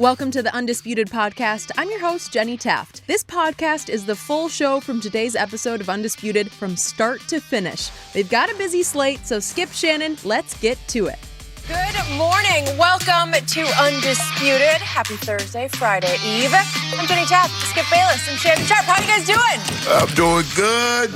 Welcome to the Undisputed podcast. I'm your host, Jenny Taft. This podcast is the full show from today's episode of Undisputed from start to finish. They've got a busy slate, so Skip, Shannon, let's get to it. Good morning. Welcome to Undisputed. Happy Thursday, Friday Eve. I'm Jenny Taft, Skip Bayless, and Shannon Sharpe. How you guys doing? I'm doing good,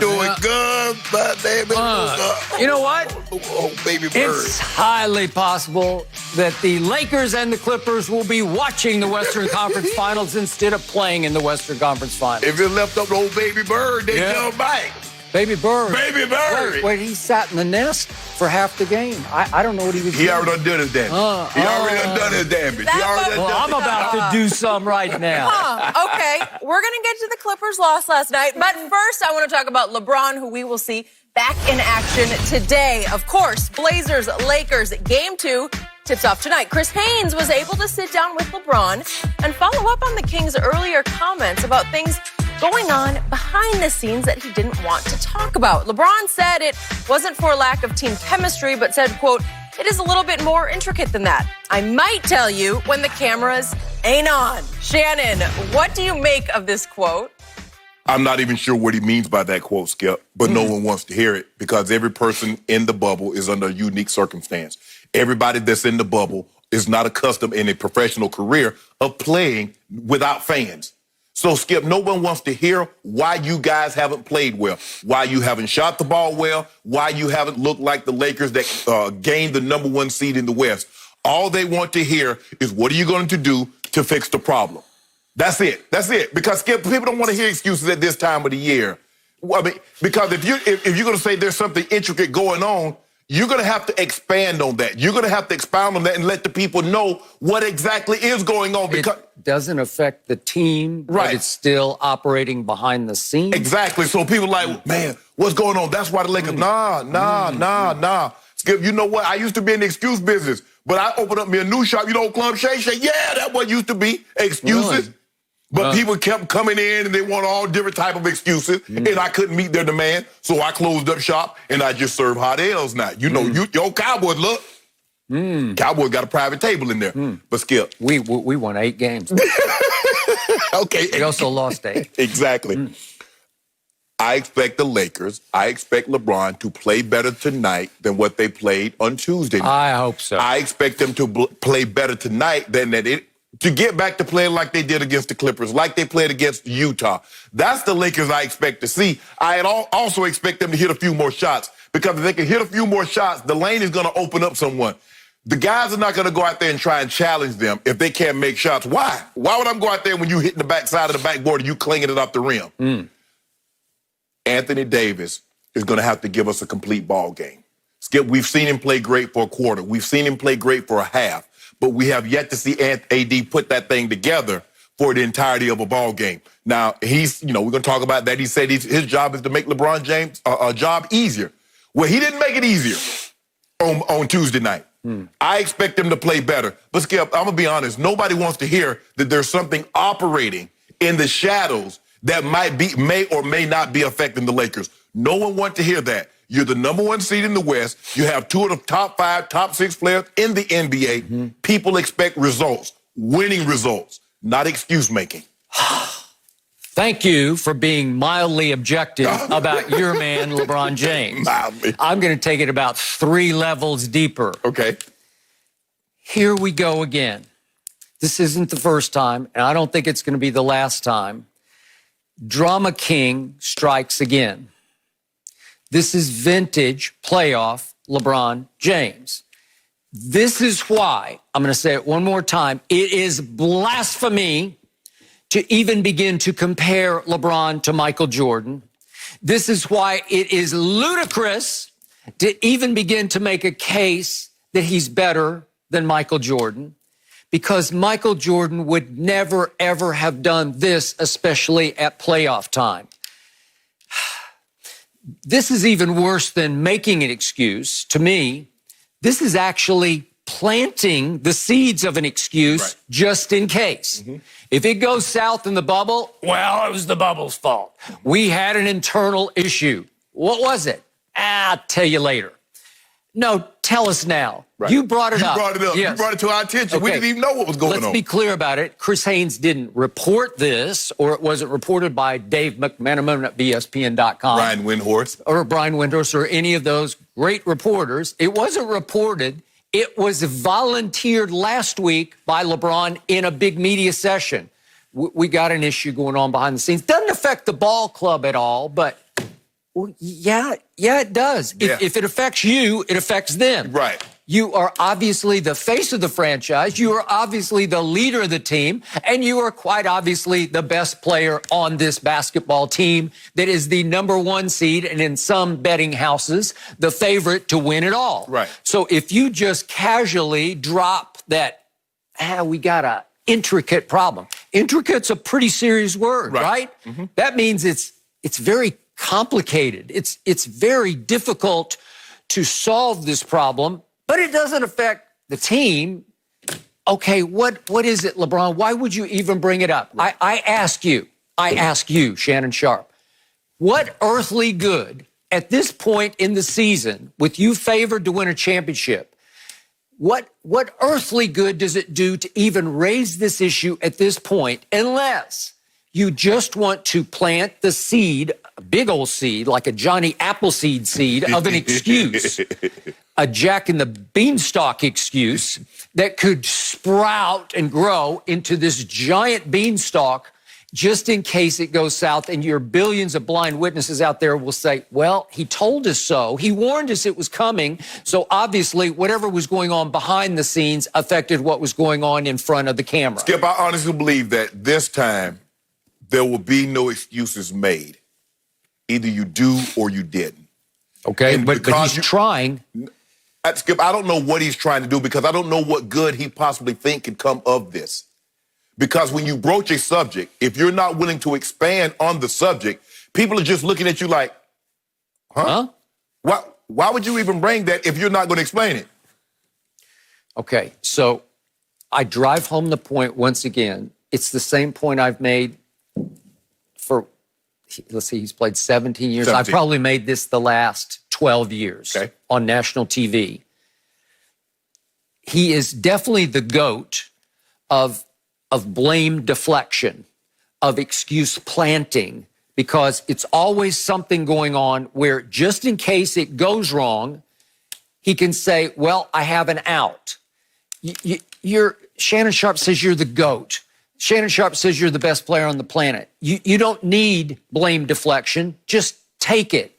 My name is You know what? Oh, baby bird. It's highly possible that the Lakers and the Clippers will be watching the Western Conference Finals instead of playing in the Western Conference Finals. If it left up the old baby bird, they come back. Baby bird. Baby bird. Wait, he sat in the nest for half the game. I don't know what he was doing. He already done his damage. He already done his damage. I'm about to do some right now. Okay, we're going to get to the Clippers' loss last night. But first, I want to talk about LeBron, who we will see back in action today. Of course, Blazers, Lakers, Game 2 tips off tonight. Chris Haynes was able to sit down with LeBron and follow up on the Kings' earlier comments about things going on behind the scenes that he didn't want to talk about. LeBron said it wasn't for lack of team chemistry, but said, quote, "It is a little bit more intricate than that. I might tell you when the cameras ain't on." Shannon, what do you make of this quote? I'm not even sure what he means by that quote, Skip, but no one wants to hear it because every person in the bubble is under a unique circumstance. Everybody that's in the bubble is not accustomed in a professional career of playing without fans. So, Skip, no one wants to hear why you guys haven't played well, why you haven't shot the ball well, why you haven't looked like the Lakers that gained the number 1 seed in the West. All they want to hear is what are you going to do to fix the problem? That's it. That's it. Because, Skip, people don't want to hear excuses at this time of the year. Well, I mean, because if you're going to say there's something intricate going on, you're going to have to expand on that. You're going to have to expound on that and let the people know what exactly is going on. Because it doesn't affect the team, right? But it's still operating behind the scenes. Exactly. So people are like, man, what's going on? That's why the Lakers, nah. Skip, you know what? I used to be in the excuse business, but I opened up me a new shop, Club Shay Shay. Yeah, that what used to be excuses. Really? But people kept coming in and they want all different type of excuses, and I couldn't meet their demand, so I closed up shop and I just serve hot L's now. Your Cowboys, look. Cowboys got a private table in there. But Skip. We won 8 games. Okay. We also lost 8. Exactly. I expect the Lakers, I expect LeBron to play better tonight than what they played on Tuesday night. I hope so. I expect them to play better tonight than to get back to playing like they did against the Clippers, like they played against Utah. That's the Lakers I expect to see. I also expect them to hit a few more shots because if they can hit a few more shots, the lane is going to open up someone. The guys are not going to go out there and try and challenge them if they can't make shots. Why? Why would I go out there when you hitting the backside of the backboard and you clinging it off the rim? Anthony Davis is going to have to give us a complete ball game. Skip, we've seen him play great for a quarter. We've seen him play great for a half. But we have yet to see AD put that thing together for the entirety of a ball game. Now, we're going to talk about that. He said his job is to make LeBron James' job easier. Well, he didn't make it easier on Tuesday night. I expect him to play better. But, Skip, I'm going to be honest. Nobody wants to hear that there's something operating in the shadows that may or may not be affecting the Lakers. No one wants to hear that. You're the number 1 seed in the West. You have 2 of the top 5, top 6 players in the NBA. People expect results, winning results, not excuse making. Thank you for being mildly objective about your man, LeBron James. Mildly. I'm going to take it about 3 levels deeper. Okay. Here we go again. This isn't the first time, and I don't think it's going to be the last time. Drama King strikes again. This is vintage playoff LeBron James. This is why, I'm going to say it one more time, it is blasphemy to even begin to compare LeBron to Michael Jordan. This is why it is ludicrous to even begin to make a case that he's better than Michael Jordan, because Michael Jordan would never, ever have done this, especially at playoff time. This is even worse than making an excuse. To me, this is actually planting the seeds of an excuse just in case. If it goes south in the bubble, well, it was the bubble's fault. We had an internal issue. What was it? I'll tell you later. No, tell us now. Right. You brought it up. You brought it up. Yes. You brought it to our attention. We Okay. didn't even know what was going on. Let's be clear about it. Chris Haynes didn't report this, or it wasn't reported by Dave McManaman at ESPN.com. Brian Windhorst. Or Brian Windhorst or any of those great reporters. It wasn't reported. It was volunteered last week by LeBron in a big media session. We got an issue going on behind the scenes. Doesn't affect the ball club at all, but yeah, it does. Yeah. If it affects you, it affects them. Right. You are obviously the face of the franchise. You are obviously the leader of the team. And you are quite obviously the best player on this basketball team that is the #1 seed and in some betting houses, the favorite to win it all. Right. So if you just casually drop that, we got a intricate problem. Intricate's a pretty serious word, right? Mm-hmm. That means it's very complicated. It's very difficult to solve this problem, but it doesn't affect the team. Okay, what is it, LeBron? Why would you even bring it up? Right. I ask you, Shannon Sharpe, what earthly good at this point in the season, with you favored to win a championship, what earthly good does it do to even raise this issue at this point, unless you just want to plant the seed, a big old seed, like a Johnny Appleseed seed of an excuse, a Jack and the Beanstalk excuse that could sprout and grow into this giant beanstalk just in case it goes south and your billions of blind witnesses out there will say, well, he told us so. He warned us it was coming. So obviously whatever was going on behind the scenes affected what was going on in front of the camera. Skip, I honestly believe that this time there will be no excuses made. Either you do or you didn't. Okay, but he's trying. Skip, I don't know what he's trying to do because I don't know what good he possibly think could come of this. Because when you broach a subject, if you're not willing to expand on the subject, people are just looking at you like, huh? Why would you even bring that if you're not going to explain it? Okay, so I drive home the point once again. It's the same point I've made for, let's see, he's played 17 years. 17. I've probably made this the last 12 years on national TV. He is definitely the GOAT of blame deflection, of excuse planting, because it's always something going on where just in case it goes wrong, he can say, well, I have an out. Shannon Sharpe says you're the GOAT. Shannon Sharpe says you're the best player on the planet. You don't need blame deflection. Just take it,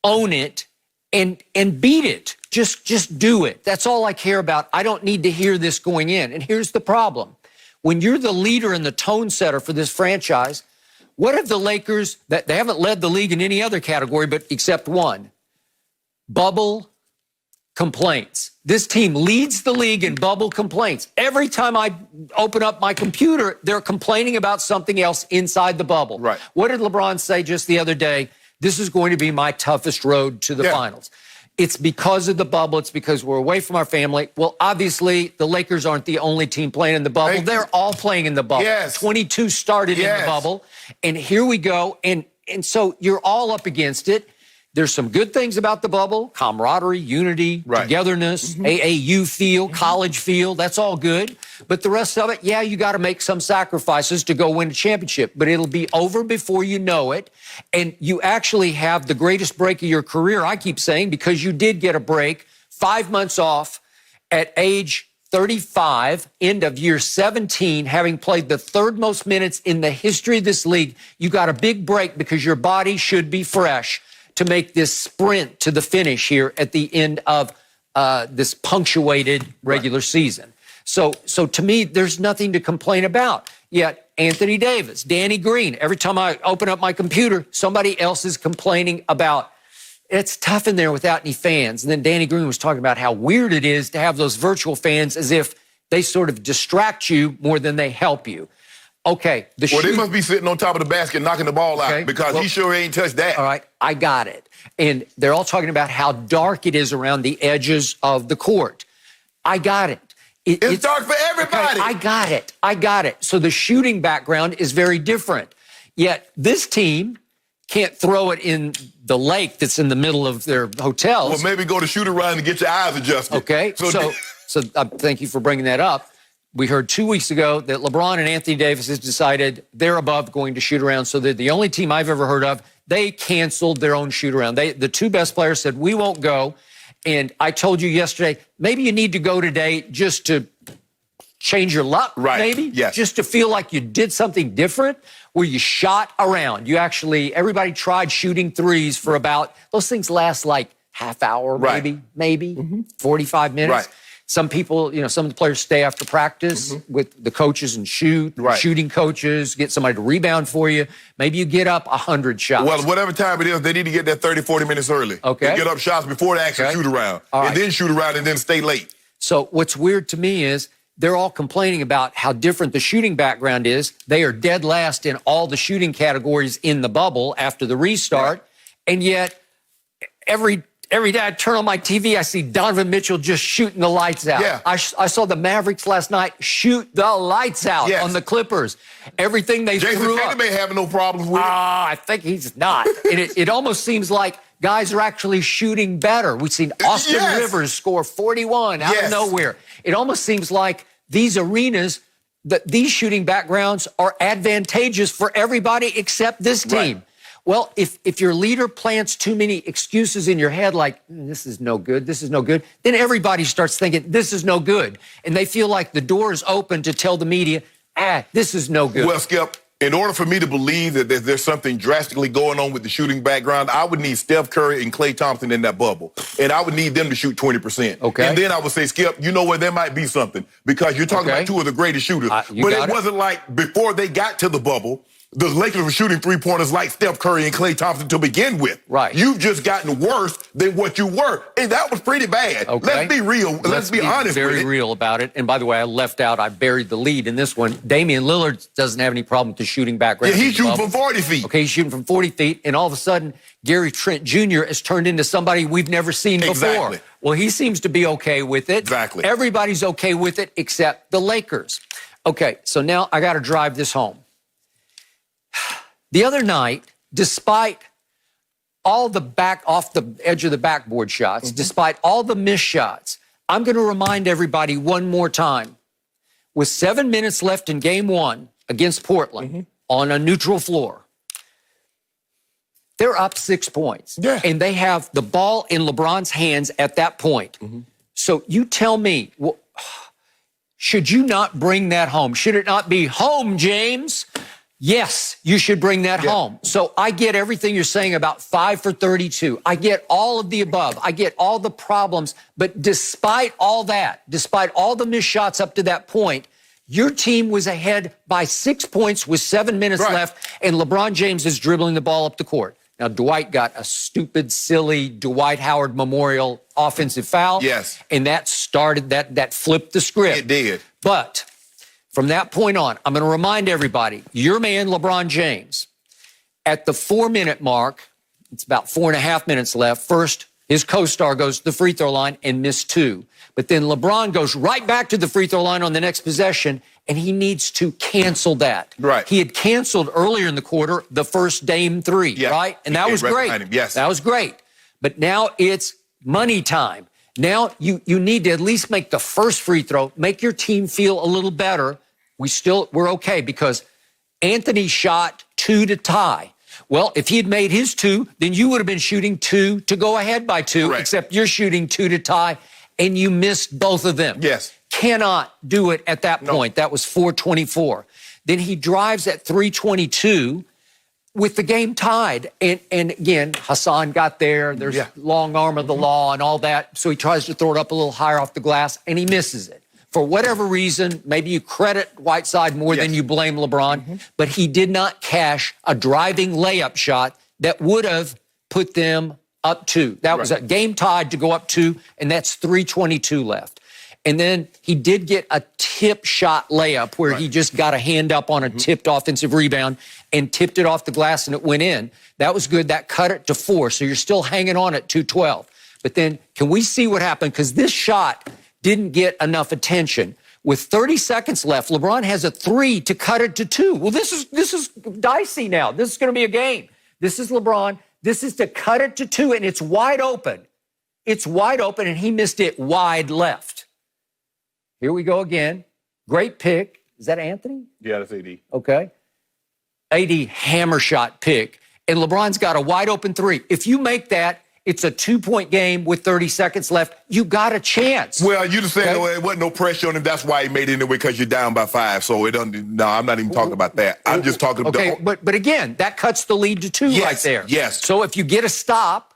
own it, and beat it. Just do it. That's all I care about. I don't need to hear this going in. And here's the problem. When you're the leader and the tone setter for this franchise, what have the Lakers, that they haven't led the league in any other category but except one, bubble complaints. This team leads the league in bubble complaints. Every time I open up my computer, they're complaining about something else inside the bubble. Right. What did LeBron say just the other day? This is going to be my toughest road to the finals. It's because of the bubble. It's because we're away from our family. Well, obviously, the Lakers aren't the only team playing in the bubble. They're all playing in the bubble. Yes. 22 started in the bubble. And here we go. And so you're all up against it. There's some good things about the bubble: camaraderie, unity, togetherness, AAU feel, college feel. That's all good. But the rest of it, you got to make some sacrifices to go win a championship. But it'll be over before you know it. And you actually have the greatest break of your career, I keep saying, because you did get a break, 5 months off at age 35, end of year 17, having played the third most minutes in the history of this league. You got a big break because your body should be fresh to make this sprint to the finish here at the end of this punctuated regular season. So to me, there's nothing to complain about. Yet Anthony Davis, Danny Green, every time I open up my computer, somebody else is complaining about it's tough in there without any fans. And then Danny Green was talking about how weird it is to have those virtual fans as if they sort of distract you more than they help you. Okay. They must be sitting on top of the basket knocking the ball out because he sure ain't touched that. All right, I got it. And they're all talking about how dark it is around the edges of the court. I got it. It's dark for everybody. Okay, I got it. So the shooting background is very different. Yet this team can't throw it in the lake that's in the middle of their hotels. Well, maybe go to shoot around and get your eyes adjusted. Okay, so thank you for bringing that up. We heard 2 weeks ago that LeBron and Anthony Davis has decided they're above going to shoot around, so they're the only team I've ever heard of. They canceled their own shoot around. The two best players said, we won't go. And I told you yesterday, maybe you need to go today just to change your luck, right? Maybe? Yes. Just to feel like you did something different, where you shot around. Everybody tried shooting threes for about, those things last like half hour, right. maybe 45 minutes. Right. Some people, some of the players stay after practice with the coaches and shoot, shooting coaches, get somebody to rebound for you. Maybe you get up 100 shots. Well, whatever time it is, they need to get there 30, 40 minutes early. Okay. They get up shots before they actually shoot around. And then shoot around and then stay late. So what's weird to me is they're all complaining about how different the shooting background is. They are dead last in all the shooting categories in the bubble after the restart. Yeah. And yet every day I turn on my TV, I see Donovan Mitchell just shooting the lights out. Yeah. I saw the Mavericks last night shoot the lights out on the Clippers. Everything they threw up. Jason Tatum ain't having no problems with it. I think he's not. And it almost seems like guys are actually shooting better. We've seen Austin Rivers score 41 out of nowhere. It almost seems like these arenas, these shooting backgrounds are advantageous for everybody except this team. Right. Well, if your leader plants too many excuses in your head, like, this is no good, then everybody starts thinking, this is no good. And they feel like the door is open to tell the media, this is no good. Well, Skip, in order for me to believe that there's something drastically going on with the shooting background, I would need Steph Curry and Klay Thompson in that bubble. And I would need them to shoot 20%. Okay. And then I would say, Skip, you know what, there might be something. Because you're talking about two of the greatest shooters. But it wasn't like before they got to the bubble, the Lakers were shooting three-pointers like Steph Curry and Klay Thompson to begin with. Right. You've just gotten worse than what you were. And that was pretty bad. Okay. Let's be real. Let's be honest with it. Very real about it. And by the way, I buried the lead in this one. Damian Lillard doesn't have any problem with the shooting background. Yeah, he's shooting from 40 feet. Okay, he's shooting from 40 feet. And all of a sudden, Gary Trent Jr. has turned into somebody we've never seen before. Well, he seems to be okay with it. Exactly. Everybody's okay with it except the Lakers. Okay, so now I got to drive this home. The other night, despite all the off the edge of the backboard shots, despite all the missed shots, I'm going to remind everybody one more time. With 7 minutes left in game one against Portland on a neutral floor, they're up 6 points. Yeah. And they have the ball in LeBron's hands at that point. So you tell me, should you not bring that home? Should it not be home, James? Yes, you should bring that home. So I get everything you're saying about 5 for 32. I get all of the above. I get all the problems. But despite all that, despite all the missed shots up to that point, your team was ahead by 6 points with 7 minutes left, and LeBron James is dribbling the ball up the court. Now, Dwight got a stupid, silly Dwight Howard Memorial offensive foul. Yes. And that started, that flipped the script. It did. But from that point on, I'm going to remind everybody, your man, LeBron James, at the 4-minute mark, it's about 4.5 minutes left. First, his co-star goes to the free throw line and missed 2. But then LeBron goes right back to the free throw line on the next possession, and he needs to cancel that. Right. He had canceled earlier in the quarter the first Dame 3, right? And that was great. Yes. That was great. But now it's money time. Now you need to at least make the first free throw, make your team feel a little better. We're okay because Anthony shot 2 to tie. Well, if he had made his 2, then you would have been shooting 2 to go ahead by 2, except you're shooting 2 to tie, and you missed both of them. Yes. Cannot do it at that point. That was 4:24. Then he drives at 3:22 with the game tied. And again, Hassan got there. There's long arm of the law and all that. So he tries to throw it up a little higher off the glass, and he misses it. For whatever reason, maybe you credit Whiteside more than you blame LeBron, but he did not cash a driving layup shot that would have put them up 2. That was a game tied to go up 2, and that's 3:22 left. And then he did get a tip shot layup where he just got a hand up on a tipped offensive rebound and tipped it off the glass, and it went in. That was good. That cut it to 4, so you're still hanging on at 2:12. But then can we see what happened? Because this shot didn't get enough attention. With 30 seconds left, LeBron has a 3 to cut it to 2. Well, this is dicey now. This is going to be a game. This is LeBron. This is to cut it to 2, and it's wide open. It's wide open, and he missed it wide left. Here we go again. Great pick. Is that Anthony? Yeah, that's AD. Okay. AD hammer shot pick. And LeBron's got a wide open 3. If you make that, it's a 2-point game with 30 seconds left. You got a chance. Well, you just said it wasn't no pressure on him. That's why he made it anyway, because you're down by 5. So it doesn't. No, I'm not even talking about that. I'm just talking about. Okay, but again, that cuts the lead to 2 right there. Yes. So if you get a stop,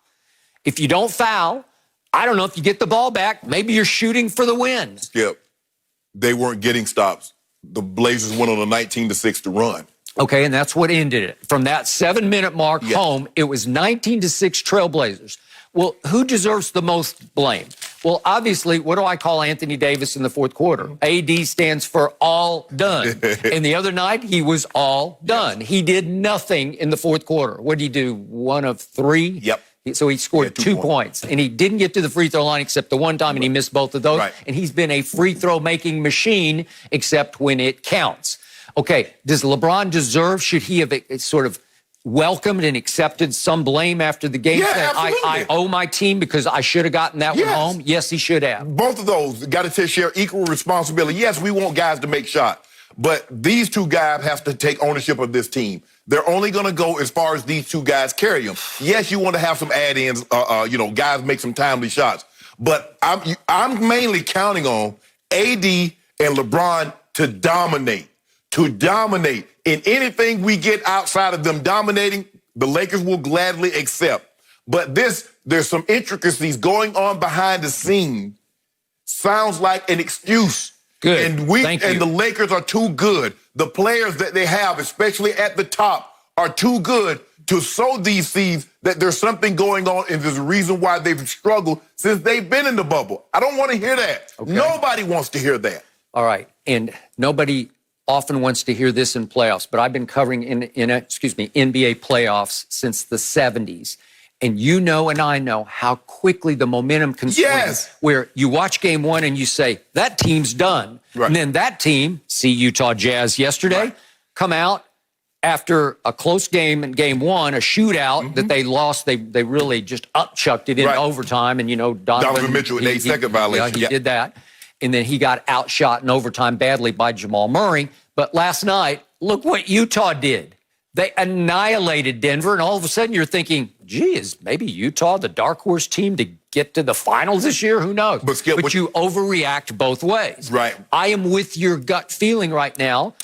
if you don't foul, I don't know if you get the ball back, maybe you're shooting for the win. Skip, they weren't getting stops. The Blazers went on a 19-6 run. Okay, and that's what ended it. From that 7-minute mark home, it was 19-6 Trailblazers. Well, who deserves the most blame? Well, obviously, what do I call Anthony Davis in the fourth quarter? AD stands for all done. And the other night, he was all done. He did nothing in the fourth quarter. What did he do? 1 of 3? Yep. So he scored 2 points. And he didn't get to the free throw line except the one time, and he missed both of those. Right. And he's been a free throw making machine except when it counts. Okay, does LeBron deserve, should he have sort of welcomed and accepted some blame after the game? Yeah, I owe my team because I should have gotten that one home? Yes, he should have. Both of those got to share equal responsibility. Yes, we want guys to make shots, but these 2 guys have to take ownership of this team. They're only going to go as far as these 2 guys carry them. Yes, you want to have some add-ins, guys make some timely shots, but I'm mainly counting on AD and LeBron to dominate. To dominate. In anything we get outside of them dominating, the Lakers will gladly accept. But there's some intricacies going on behind the scene. Sounds like an excuse. Good. And Thank you. the Lakers are too good. The players that they have, especially at the top, are too good to sow these seeds that there's something going on and there's a reason why they've struggled since they've been in the bubble. I don't want to hear that. Okay. Nobody wants to hear that. All right. And nobody often wants to hear this in playoffs, but I've been covering NBA playoffs since the 70s. And you know and I know how quickly the momentum can swing. Yes. Where you watch game 1 and you say, that team's done. Right. And then that team, see Utah Jazz yesterday, come out after a close game in game 1, a shootout that they lost. They really just upchucked it in overtime. And, Donovan Mitchell, an 8-second violation. He did that. And then he got outshot in overtime badly by Jamal Murray. But last night, look what Utah did. They annihilated Denver, and all of a sudden you're thinking, gee, is maybe Utah the dark horse team to get to the finals this year? Who knows? But you overreact both ways. Right. I am with your gut feeling right now.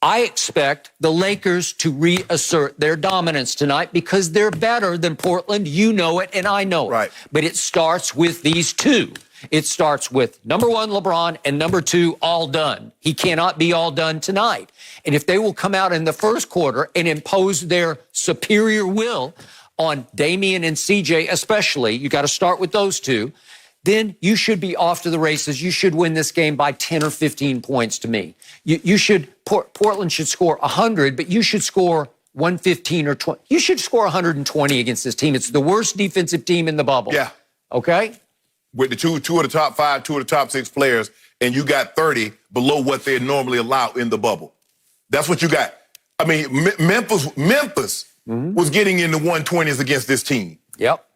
I expect the Lakers to reassert their dominance tonight because they're better than Portland. You know it, and I know it. Right. But it starts with these 2. It starts with number 1, LeBron, and number 2, all done. He cannot be all done tonight. And if they will come out in the first quarter and impose their superior will on Damian and CJ especially, you got to start with those 2, then you should be off to the races. You should win this game by 10 or 15 points to me. Portland should score 100, but you should score 115 or 20. You should score 120 against this team. It's the worst defensive team in the bubble. Yeah. Okay? With the two of the top 5, 2 of the top 6 players, and you got 30 below what they normally allow in the bubble. That's what you got. I mean, Memphis was getting in the 120s against this team. Yep.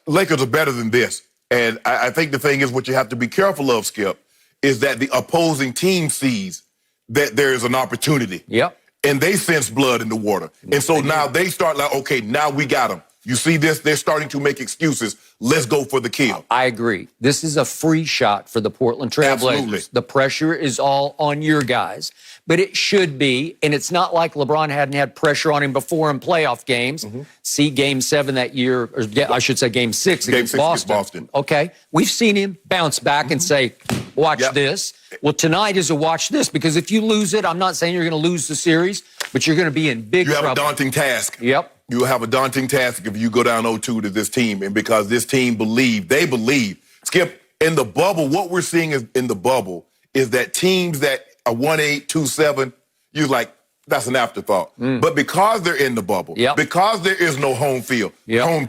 Lakers are better than this. And I think the thing is what you have to be careful of, Skip, is that the opposing team sees that there is an opportunity. Yep. And they sense blood in the water. And so now they start like, okay, now we got them. You see this? They're starting to make excuses. Let's go for the kill. I agree. This is a free shot for the Portland Trailblazers. Absolutely. The pressure is all on your guys. But it should be, and it's not like LeBron hadn't had pressure on him before in playoff games. See Game 7 that year, or I should say Game 6 against Boston. Okay. We've seen him bounce back and say, watch this. Well, tonight is a watch this, because if you lose it, I'm not saying you're going to lose the series, but you're going to be in big trouble. You have a daunting task. Yep. You will have a daunting task if you go down 0-2 to this team. And because this team they believe. Skip, in the bubble, what we're seeing in the bubble is that teams that are 1-8, 2-7, you're like, that's an afterthought. But because they're in the bubble, because there is no home field, home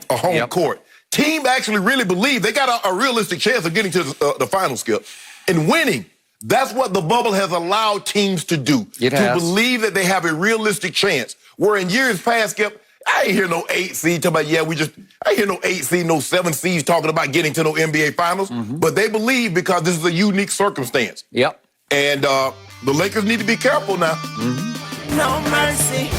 court, team actually really believe they got a realistic chance of getting to the final, Skip, and winning. That's what the bubble has allowed teams to do. To believe that they have a realistic chance. Where in years past, Skip, I ain't hear no 8 seed talking about, I ain't hear no 8 seed, no 7 seeds talking about getting to no NBA Finals. But they believe because this is a unique circumstance. Yep. And the Lakers need to be careful now. No mercy.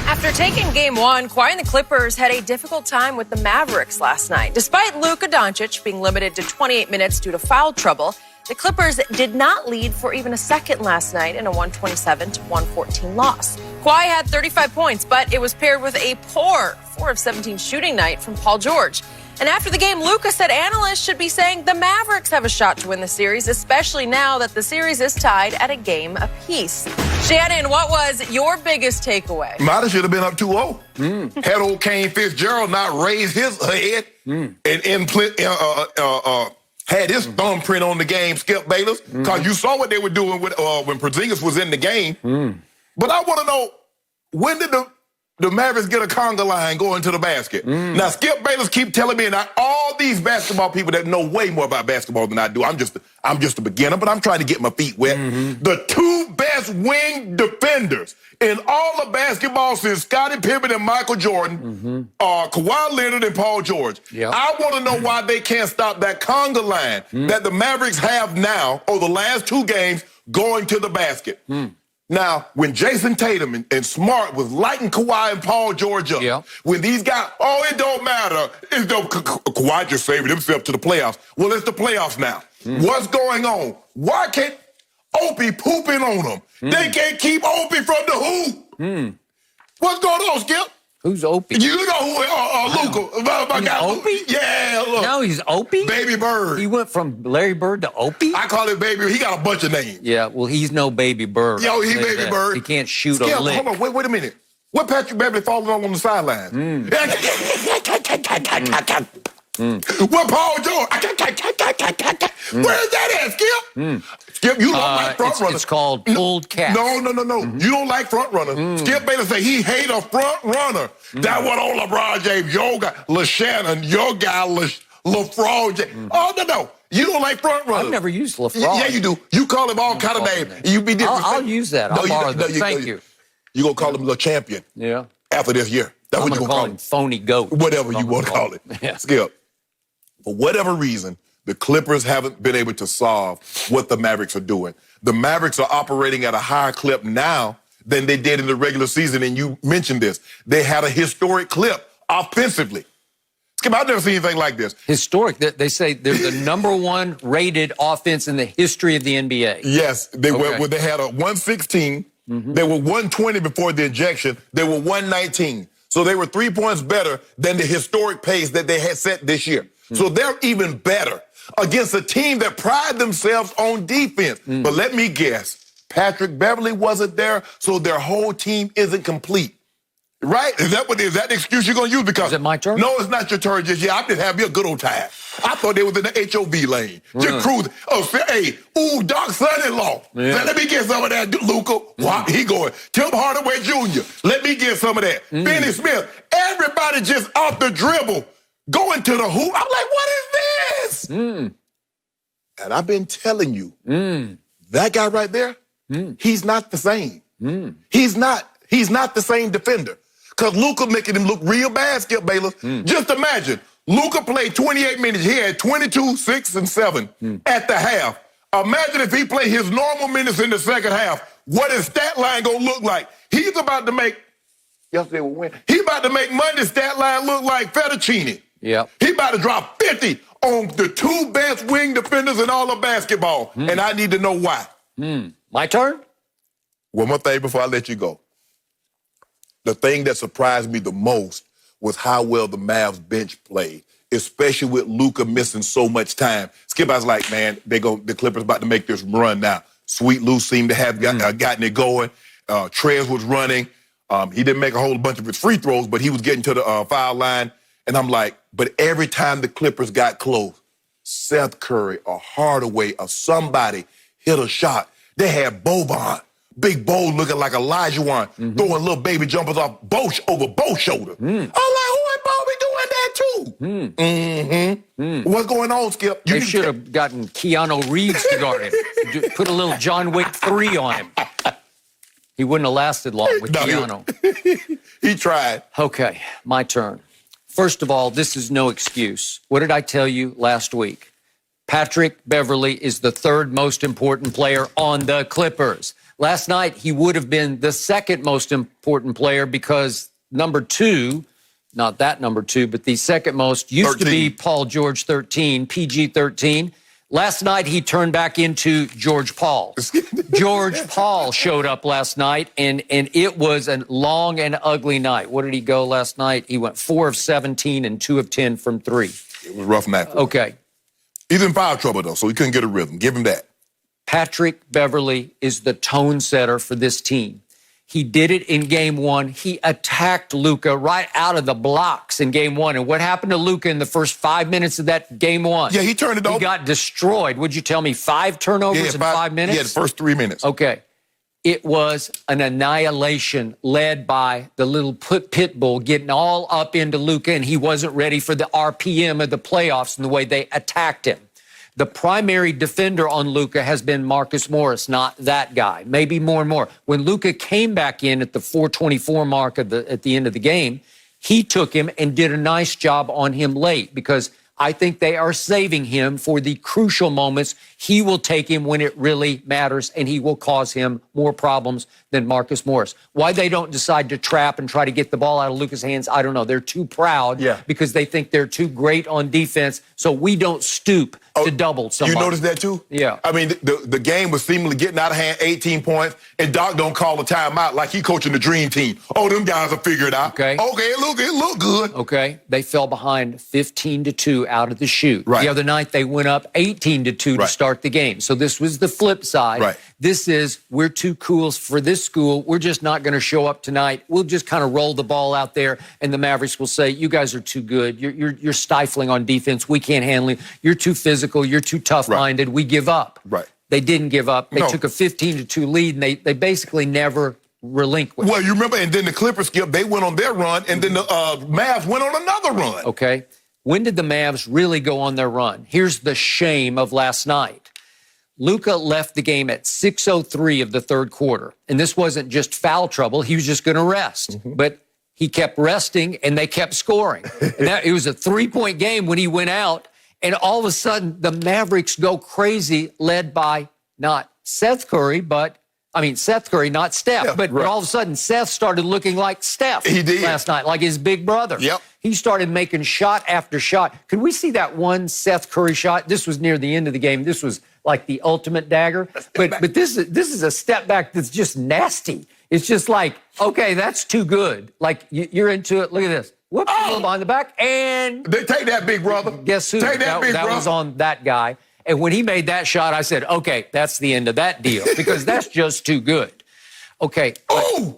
After taking game one, Kawhi and the Clippers had a difficult time with the Mavericks last night. Despite Luka Doncic being limited to 28 minutes due to foul trouble, the Clippers did not lead for even a second last night in a 127-114 loss. Kawhi had 35 points, but it was paired with a poor 4 of 17 shooting night from Paul George. And after the game, Luka said analysts should be saying the Mavericks have a shot to win the series, especially now that the series is tied at a game apiece. Shannon, what was your biggest takeaway? Might have should have been up 2-0. Had old Kane Fitzgerald not raised his head and had his thumbprint on the game, Skip Bayless, because you saw what they were doing with when Porzingis was in the game. But I want to know, when did the Mavericks get a conga line going to the basket? Now, Skip Bayless keep telling me, and all these basketball people that know way more about basketball than I do, I'm just a beginner, but I'm trying to get my feet wet. The two best wing defenders in all of basketball since Scottie Pippen and Michael Jordan are Kawhi Leonard and Paul George. Yep. I want to know why they can't stop that conga line that the Mavericks have now, over the last 2 games, going to the basket. Now, when Jason Tatum and Smart was lighting Kawhi and Paul George up, when these guys, it don't matter. Kawhi just saving himself to the playoffs. Well, it's the playoffs now. What's going on? Why can't Opie pooping on them? They can't keep Opie from the hoop. What's going on, Skip? Who's Opie? You know who Luka. My guy, Opie? Yeah, look. Now he's Opie? Baby Bird. He went from Larry Bird to Opie? I call him Baby. He got a bunch of names. Yeah, well, he's no Baby Bird. Yo, he Baby Bird. He can't shoot Skip, a lick. Hold on, wait a minute. What Patrick Beverly falling on the sideline? What Paul George? Where's that at, Skip? Skip, you don't like front runners. It's called pulled cat. No. You don't like front runners. Skip Bayless say he hate a front runner. That one on LeBron James, your guy, Shannon, your guy, LaFraud James. No. You don't like front runners. I've never used LaFraud. Yeah, you do. You call him all kind of names. You be different. I'll use that. I'll borrow that. Thank you. You gonna call him the champion? Yeah. After this year, that's what you gonna call him. Phony goat. Whatever you want to call it. Yeah. Skip. For whatever reason, the Clippers haven't been able to solve what the Mavericks are doing. The Mavericks are operating at a higher clip now than they did in the regular season, and you mentioned this. They had a historic clip offensively. Skip, I've never seen anything like this. Historic. They say they're the #1 rated offense in the history of the NBA. Yes, they were. They had a 116. They were 120 before the injection. They were 119. So they were 3 points better than the historic pace that they had set this year. So they're even better against a team that pride themselves on defense. But let me guess, Patrick Beverly wasn't there, so their whole team isn't complete. Right? Is that the excuse you're going to use? Because is it my turn? No, it's not your turn just yet. I'm just having a good old time. I thought they was in the HOV lane. Just cruising. Doc's son-in-law. Yeah. Let me get some of that, Luka. Wow, he going. Tim Hardaway Jr. Let me get some of that. Finney Smith. Everybody just off the dribble. Going to the hoop. I'm like, what is this? And I've been telling you, that guy right there, he's not the same. He's not the same defender. Because Luka making him look real bad, Skip Bayless. Just imagine, Luka played 28 minutes. He had 22, 6, and 7 at the half. Imagine if he played his normal minutes in the second half. What his stat line gonna look like? He's about to make, yesterday we win. He about to make Monday's stat line look like fettuccine. Yeah. He about to drop 50 on the 2 best wing defenders in all of basketball. And I need to know why. My turn? One more thing before I let you go. The thing that surprised me the most was how well the Mavs bench played, especially with Luka missing so much time. Skip, I was like, man, the Clippers about to make this run now. Sweet Lou seemed to have gotten it going. Trez was running. He didn't make a whole bunch of his free throws, but he was getting to the foul line. And I'm like, but every time the Clippers got close, Seth Curry or Hardaway or somebody hit a shot. They had Boban, Big Bo looking like Elijah throwing little baby jumpers off over Bo's shoulder. I'm like, who is Bobby doing that too? What's going on, Skip? They should have gotten Keanu Reeves to guard him. Put a little John Wick 3 on him. He wouldn't have lasted long with Keanu. He tried. Okay, my turn. First of all, this is no excuse. What did I tell you last week? Patrick Beverley is the third most important player on the Clippers. Last night, he would have been the second most important player because number two, not that number two, but the second most used 13. to be Paul George 13, PG 13. Last night, he turned back into George Paul. George Paul showed up last night, and it was a long and ugly night. What did he go last night? He went 4 of 17 and 2 of 10 from 3. It was a rough night. Okay. He's in foul trouble, though, so he couldn't get a rhythm. Give him that. Patrick Beverley is the tone setter for this team. He did it in game 1. He attacked Luka right out of the blocks in game 1. And what happened to Luka in the first 5 minutes of that game 1? Yeah, he turned it over. He got destroyed. Would you tell me 5 turnovers in 5 minutes? Yeah, the first 3 minutes. Okay. It was an annihilation led by the little pit bull getting all up into Luka, and he wasn't ready for the RPM of the playoffs and the way they attacked him. The primary defender on Luka has been Marcus Morris, not that guy. Maybe more and more. When Luka came back in at the 4:24 mark at the end of the game, he took him and did a nice job on him late because I think they are saving him for the crucial moments. He will take him when it really matters, and he will cause him more problems than Marcus Morris. Why they don't decide to trap and try to get the ball out of Luka's hands, I don't know. They're too proud because they think they're too great on defense, so we don't stoop to double somebody. You noticed that too? Yeah. I mean, the game was seemingly getting out of hand, 18 points, and Doc don't call a timeout like he coaching the dream team. Oh, them guys will figure it out. Okay. It look good. Okay. They fell behind 15-2 out of the chute. Right. The other night, they went up 18-2 to start the game. So this was the flip side. Right. This is, we're too cool for this school. We're just not going to show up tonight. We'll just kind of roll the ball out there, and the Mavericks will say, you guys are too good. You're stifling on defense. We can't handle it. You're too physical. You're too tough-minded. Right. We give up. Right. They didn't give up. They took a 15-2 lead, and they basically never relinquished. Well, you remember, and then the Clippers, Skip, they went on their run, and then the Mavs went on another run. Okay. When did the Mavs really go on their run? Here's the shame of last night. Luka left the game at 6:03 of the third quarter. And this wasn't just foul trouble. He was just going to rest. But he kept resting, and they kept scoring. And it was a 3-point game when he went out. And all of a sudden, the Mavericks go crazy, led by not Seth Curry, Seth Curry, not Steph. Yeah, but all of a sudden, Seth started looking like Steph last night, like his big brother. Yep. He started making shot after shot. Could we see that one Seth Curry shot? This was near the end of the game. This was like the ultimate dagger. But this is a step back that's just nasty. It's just like, okay, that's too good. Like, you're into it. Look at this. Whoops, a little behind the back. And They take that, big brother. Guess who? Take that, big brother. That was on that guy. And when he made that shot, I said, okay, that's the end of that deal because that's just too good. Okay. The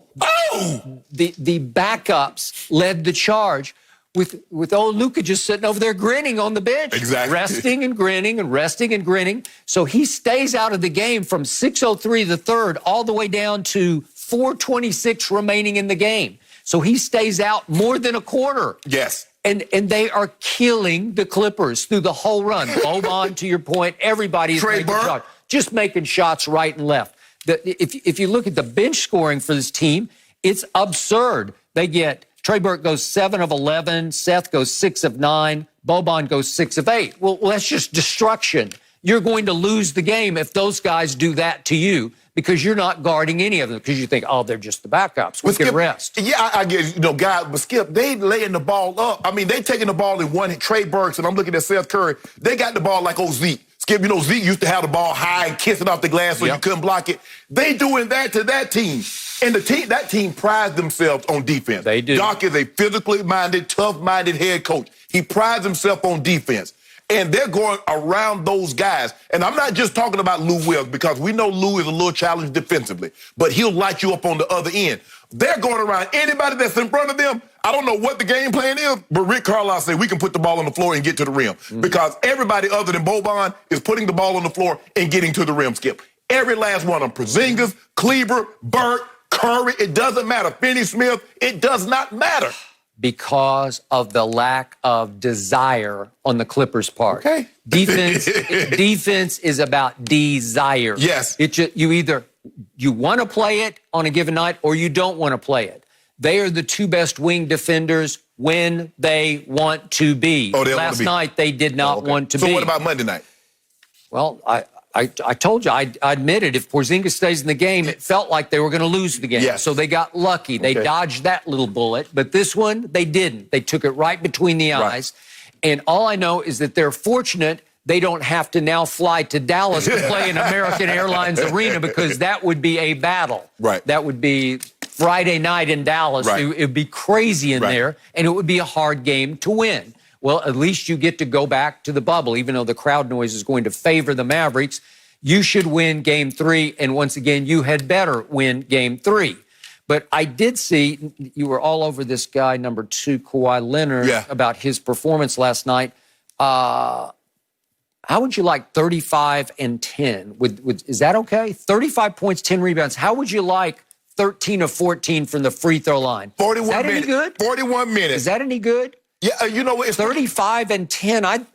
backups led the charge with old Luka just sitting over there grinning on the bench. Exactly. Resting and grinning and resting and grinning. So he stays out of the game from 6:03 the third all the way down to 4:26 remaining in the game. So he stays out more than a quarter. Yes. And they are killing the Clippers through the whole run. Boban, to your point, everybody is making shots. Just making shots right and left. If you look at the bench scoring for this team, it's absurd. They get, Trey Burke goes 7 of 11, Seth goes 6 of 9, Boban goes 6 of 8. Well, that's just destruction. You're going to lose the game if those guys do that to you because you're not guarding any of them because you think, oh, they're just the backups. We can rest. Yeah, I get, guys, but Skip, they laying the ball up. I mean, they taking the ball in one hit. Trey Burks, and I'm looking at Seth Curry. They got the ball like old Zeke. Skip, Zeke used to have the ball high and kiss it off the glass so you couldn't block it. They doing that to that team. And that team prides themselves on defense. They do. Doc is a physically minded, tough-minded head coach. He prides himself on defense. And they're going around those guys. And I'm not just talking about Lou Wills because we know Lou is a little challenged defensively, but he'll light you up on the other end. They're going around anybody that's in front of them. I don't know what the game plan is, but Rick Carlisle said we can put the ball on the floor and get to the rim because everybody other than Boban is putting the ball on the floor and getting to the rim, Skip. Every last one of them, Porzingis, Kleber, Burke, Curry, it doesn't matter. Finney-Smith, it does not matter. Because of the lack of desire on the Clippers' part. Okay. Defense is about desire. Yes. You either You want to play it on a given night or you don't want to play it. They are the two best wing defenders when they want to be. Oh, they Last want to be. night, they did not want to be. So what about Monday night? Well, I told you, I admitted if Porzingis stays in the game, it felt like they were going to lose the game. Yes. So they got lucky. They dodged that little bullet. But this one, they didn't. They took it right between the eyes. And all I know is that they're fortunate they don't have to now fly to Dallas to play in American Airlines Arena, because that would be a battle. Right. That would be Friday night in Dallas. Right. It would be crazy in there, and it would be a hard game to win. Well, at least you get to go back to the bubble, even though the crowd noise is going to favor the Mavericks. You should win Game 3, and once again, you had better win Game 3. But I did see, you were all over this guy, number 2, Kawhi Leonard, about his performance last night. How would you like 35 and 10? Is that okay? 35 points, 10 rebounds. How would you like 13 of 14 from the free throw line? 41 Is that minutes. any good? 41 minutes. Is that any good? Yeah, you know what? It's 35 and 10. I'd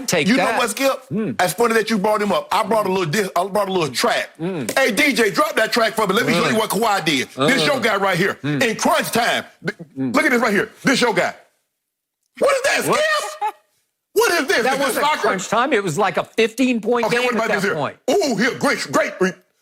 take you that. You know what, Skip? It's funny that you brought him up. I brought a little track. Hey, DJ, drop that track for me. Let me show you what Kawhi did. This your guy right here. In crunch time. Look at this right here. This your guy. What is that, Skip? What is this? That wasn't crunch time. It was like a 15-point game at that point. Ooh, here, great.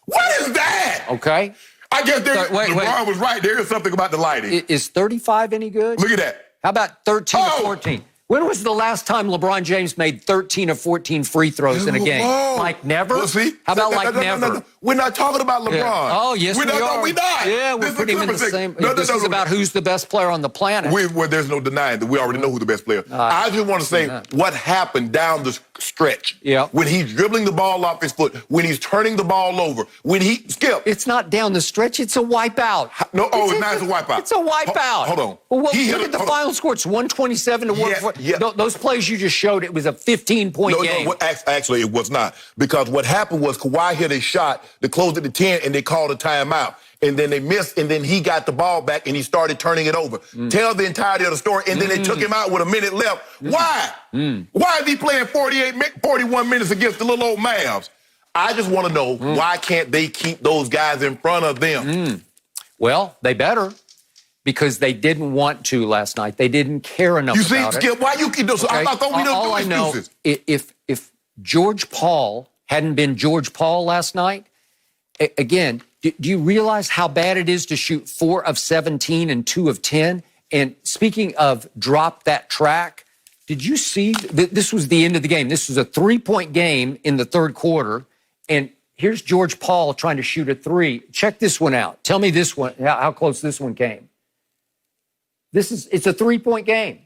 What is that? Okay. I guess LeBron was right. There is something about the lighting. Is 35 any good? Look at that. How about 13 or 14? When was the last time LeBron James made 13 or 14 free throws in a game? Like never? Well, see? How about never? No. We're not talking about LeBron. Yeah. Oh, yes, we are. We're not. Yeah, we're putting him in the same. This is about who's the best player on the planet. Well, there's no denying that we already know who the best player. I just want to say what happened down the stretch. Yeah. When he's dribbling the ball off his foot, when he's turning the ball over, when he, Skip. It's not down the stretch. It's a wipeout. No, it's not a wipeout. It's a wipeout. Hold on. Well, look at the final score. It's 127 to 140. Those plays you just showed, it was a 15-point game. No, actually, it was not. Because what happened was Kawhi hit a shot to close it to 10, and they called a timeout. And then they missed, and then he got the ball back, and he started turning it over. Tell the entirety of the story, and then they took him out with a minute left. Why? Why is he playing 41 minutes against the little old Mavs? I just want to know, why can't they keep those guys in front of them? Well, they better. Because they didn't want to last night. They didn't care enough about it. You see, Skip, why you keep those? I thought we don't do excuses. If George Paul hadn't been George Paul last night, again, do you realize how bad it is to shoot 4 of 17 and 2 of 10? And speaking of drop that track, did you see, this was the end of the game. This was a 3-point game in the third quarter. And here's George Paul trying to shoot a 3. Check this one out. Tell me this one, how close this one came. It's a 3-point game.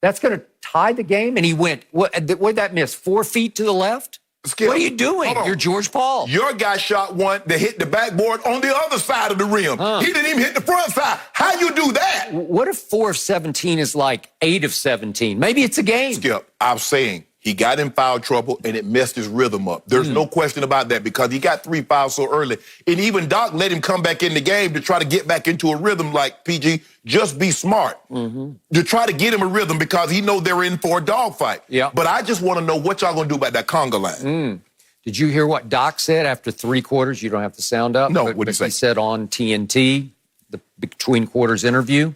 That's going to tie the game. And he went, what'd that miss? 4 feet to the left? Skip, what are you doing? You're George Paul. Your guy shot one that hit the backboard on the other side of the rim. He didn't even hit the front side. How you do that? What if 4 of 17 is like 8 of 17? Maybe it's a game. Skip, I'm saying he got in foul trouble and it messed his rhythm up. There's no question about that because he got 3 fouls so early. And even Doc let him come back in the game to try to get back into a rhythm like, PG, just be smart. To try to get him a rhythm because he know they're in for a dogfight. Yeah. But I just want to know what y'all going to do about that conga line. Did you hear what Doc said after 3 quarters? You don't have to sound up. No, what did he say? He said on TNT, the between quarters interview,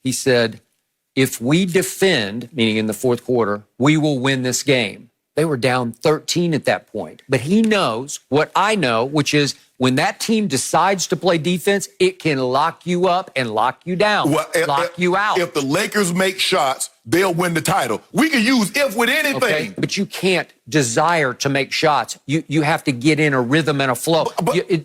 he said, if we defend, meaning in the fourth quarter, we will win this game. They were down 13 at that point. But he knows what I know, which is when that team decides to play defense, it can lock you up and lock you down, lock you out. If the Lakers make shots, they'll win the title. We can use if with anything. Okay, but you can't desire to make shots. You have to get in a rhythm and a flow.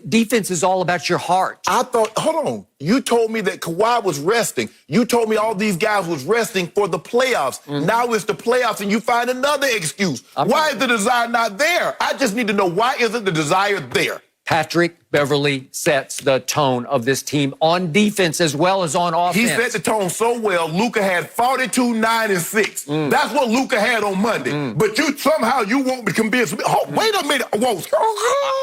Defense is all about your heart. I thought, hold on. You told me that Kawhi was resting. You told me all these guys was resting for the playoffs. Now it's the playoffs and you find another excuse. Why is the desire not there? I just need to know, why isn't the desire there? Patrick Beverley sets the tone of this team on defense as well as on offense. He set the tone so well, Luka had 42, 9, and 6. That's what Luka had on Monday. But somehow you won't be convinced. Oh, wait a minute. Whoa.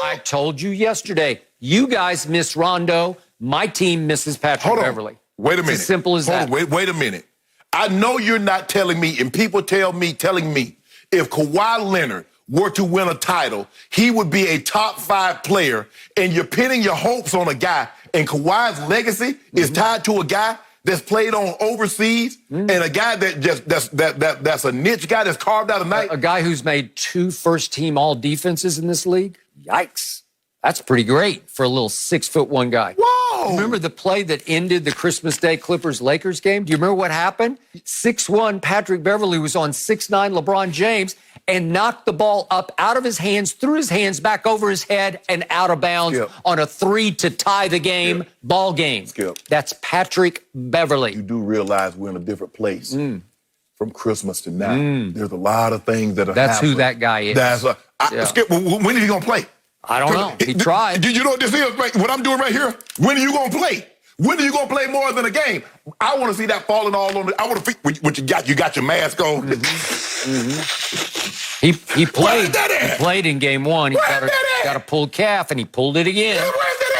I told you yesterday, you guys miss Rondo. My team misses Patrick Beverley. Wait a minute. It's as simple as that. Wait a minute. I know you're not telling me, and people telling me, if Kawhi Leonard were to win a title, he would be a top 5 player, and you're pinning your hopes on a guy, and Kawhi's legacy is tied to a guy that's played on overseas, and a guy that's a niche guy that's carved out a night. A guy who's made 2 first-team all-defenses in this league? Yikes. That's pretty great for a little 6'1" guy. Whoa! Remember the play that ended the Christmas Day Clippers-Lakers game? Do you remember what happened? 6'1" Patrick Beverley was on 6'9" LeBron James and knocked the ball up out of his hands, threw his hands back over his head and out of bounds on a 3 to tie the game, ball game. That's Patrick Beverley. You do realize we're in a different place from Christmas to now. There's a lot of things that are That's happening. who that guy is. Skip, when is he going to play? I don't know. He tried. You know what this is? What I'm doing right here? When are you going to play? When are you going to play more than a game? I want to see that falling all on the... I want to see what you got. You got your mask on. He played. He played in game 1. He got a pulled calf, and he pulled it again.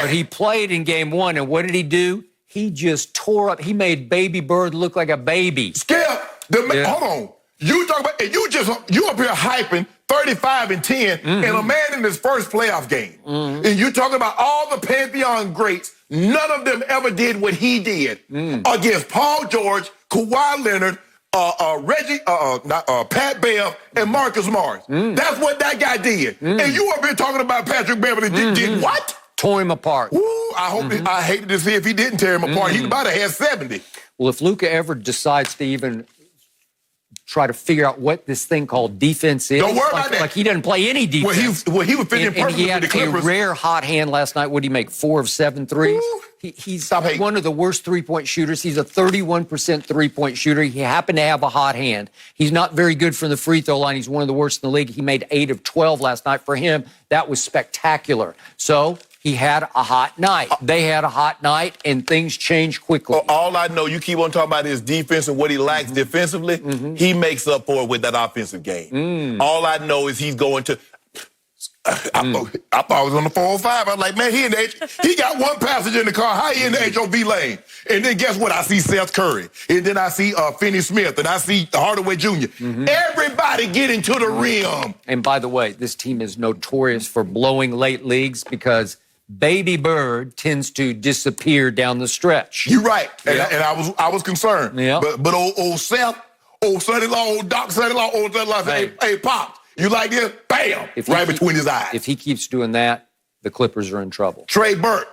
But he played in game 1, and what did he do? He just tore up. He made Baby Bird look like a baby. Skip, hold on. You talk about... You up here hyping 35 and 10, and a man in his first playoff game. And you talking about all the Pantheon greats, none of them ever did what he did against Paul George, Kawhi Leonard, Reggie, Pat Bev, and Marcus Morris. That's what that guy did. And you up here talking about Patrick Beverley did what? Tore him apart. Ooh, I hated to see if he didn't tear him apart. He'd about to have 70. Well, if Luka ever decides to even try to figure out what this thing called defense is. Don't worry about that. Like he doesn't play any defense. Well, he was fitting perfectly with the Clippers. He had a rare hot hand last night. What did he make? 4 of 7 threes? He's one of the worst three-point shooters. He's a 31% three-point shooter. He happened to have a hot hand. He's not very good from the free throw line. He's one of the worst in the league. He made 8 of 12 last night. For him, that was spectacular. So he had a hot night. They had a hot night, and things changed quickly. All I know, you keep on talking about his defense and what he lacks defensively. He makes up for it with that offensive game. All I know is he's going to... I thought I was on the 405. I was like, man, he in the he got one passenger in the car. How he in the HOV lane? And then guess what? I see Seth Curry. And then I see Finney Smith. And I see Hardaway Jr. Everybody getting to the rim. And by the way, this team is notorious for blowing late leagues because Baby Bird tends to disappear down the stretch. You're right. And I was concerned. But old Seth, old son-in-law, old Doc son-in-law, old son-in-law said, hey, Pop, you like this? Bam! Right between his eyes. If he keeps doing that, the Clippers are in trouble. Trey Burke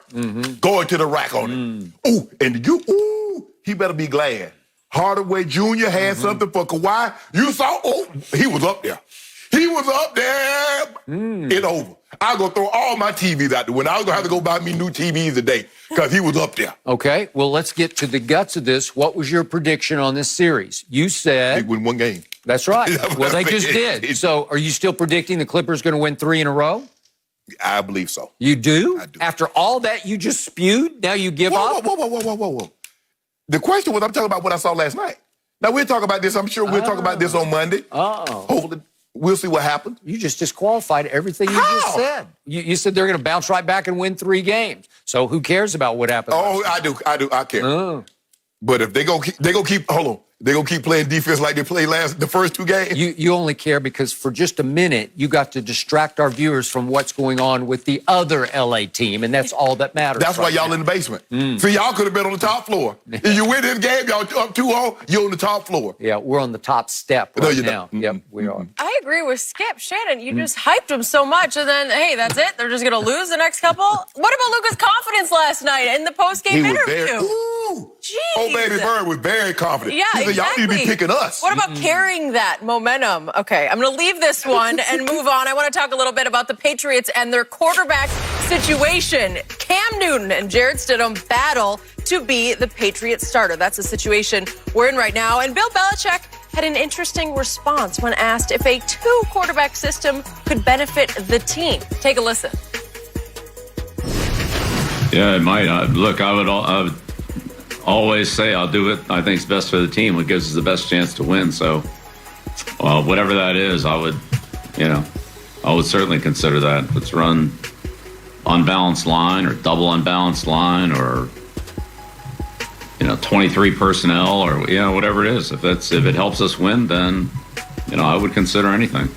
going to the rack on it. Ooh, and he better be glad. Hardaway Jr. had something for Kawhi. You saw, he was up there. He was up there. It's over. I'm going to throw all my TVs out the window. I was going to have to go buy me new TVs today because he was up there. Okay, well, let's get to the guts of this. What was your prediction on this series? You said... They win one game. That's right. Well, they just did. So are you still predicting the Clippers going to win 3 in a row? I believe so. You do? I do. After all that you just spewed, now you give up? Whoa. The question was, I'm talking about what I saw last night. Now, we'll talk about this. I'm sure we'll talk about this on Monday. Hopefully, we'll see what happens. You just disqualified everything you just said. You said they're going to bounce right back and win 3 games. So who cares about what happens? I do. I care. But if they go keep, hold on. They're going to keep playing defense like they played the first 2 games? You only care because for just a minute, you got to distract our viewers from what's going on with the other L.A. team, and that's all that matters. That's why y'all in the basement. So y'all could have been on the top floor. If you win this game, y'all up 2-0, you're on the top floor. Yeah, we're on the top step right now. Yep, we are. I agree with Skip. Shannon, you just hyped them so much, and then, hey, that's it? They're just going to lose the next couple? What about Luka's confidence last night in the post-game interview? Jeez. Baby Bird was very confident. Yeah, he said, y'all need to be picking us. What about carrying that momentum? Okay, I'm going to leave this one and move on. I want to talk a little bit about the Patriots and their quarterback situation. Cam Newton and Jarrett Stidham battle to be the Patriots starter. That's the situation we're in right now. And Bill Belichick had an interesting response when asked if a 2-quarterback system could benefit the team. Take a listen. Yeah, it might. Look, I would always say I'll do it. I think it's best for the team. It gives us the best chance to win. So, whatever that is, I would certainly consider that. Let's run unbalanced line or double unbalanced line or 23 personnel or whatever it is. If it helps us win, then I would consider anything.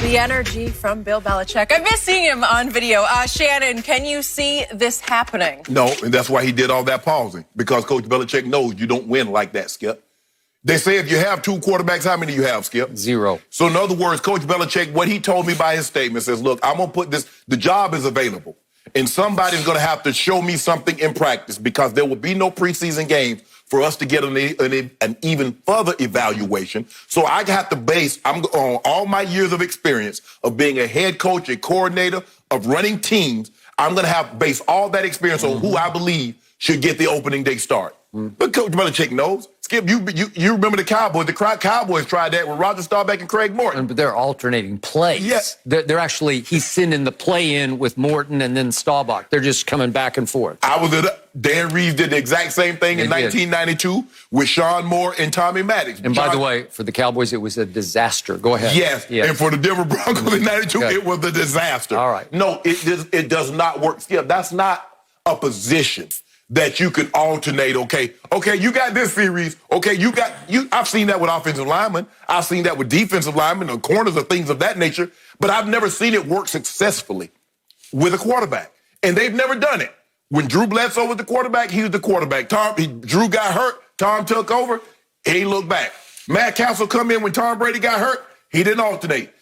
The energy from Bill Belichick. I miss seeing him on video. Shannon, can you see this happening? No, and that's why he did all that pausing, because Coach Belichick knows you don't win like that, Skip. They say if you have two quarterbacks, how many do you have, Skip? 0. So in other words, Coach Belichick, what he told me by his statement says, look, I'm going to put this, the job is available, and somebody's going to have to show me something in practice, because there will be no preseason games for us to get an even further evaluation. So I have to base, I'm on all my years of experience of being a head coach, a coordinator, of running teams. I'm going to have to base all that experience on who I believe should get the opening day start. But Coach Belichick knows. Skip, you remember the Cowboys. The Cowboys tried that with Roger Staubach and Craig Morton. But they're alternating plays. Yes. They're actually, he's sending the play in with Morton and then Staubach. They're just coming back and forth. Dan Reeves did the exact same thing in 1992 with Sean Moore and Tommy Maddox. And by the way, for the Cowboys, it was a disaster. Go ahead. Yes. And for the Denver Broncos in 92, it was a disaster. All right. No, it does not work. Skip, that's not a position that you could alternate. Okay, you got this series. Okay, I've seen that with offensive linemen. I've seen that with defensive linemen and corners or things of that nature. But I've never seen it work successfully with a quarterback. And they've never done it. When Drew Bledsoe was the quarterback, he was the quarterback. Drew got hurt. Tom took over. He ain't looked back. Matt Castle come in when Tom Brady got hurt. He didn't alternate.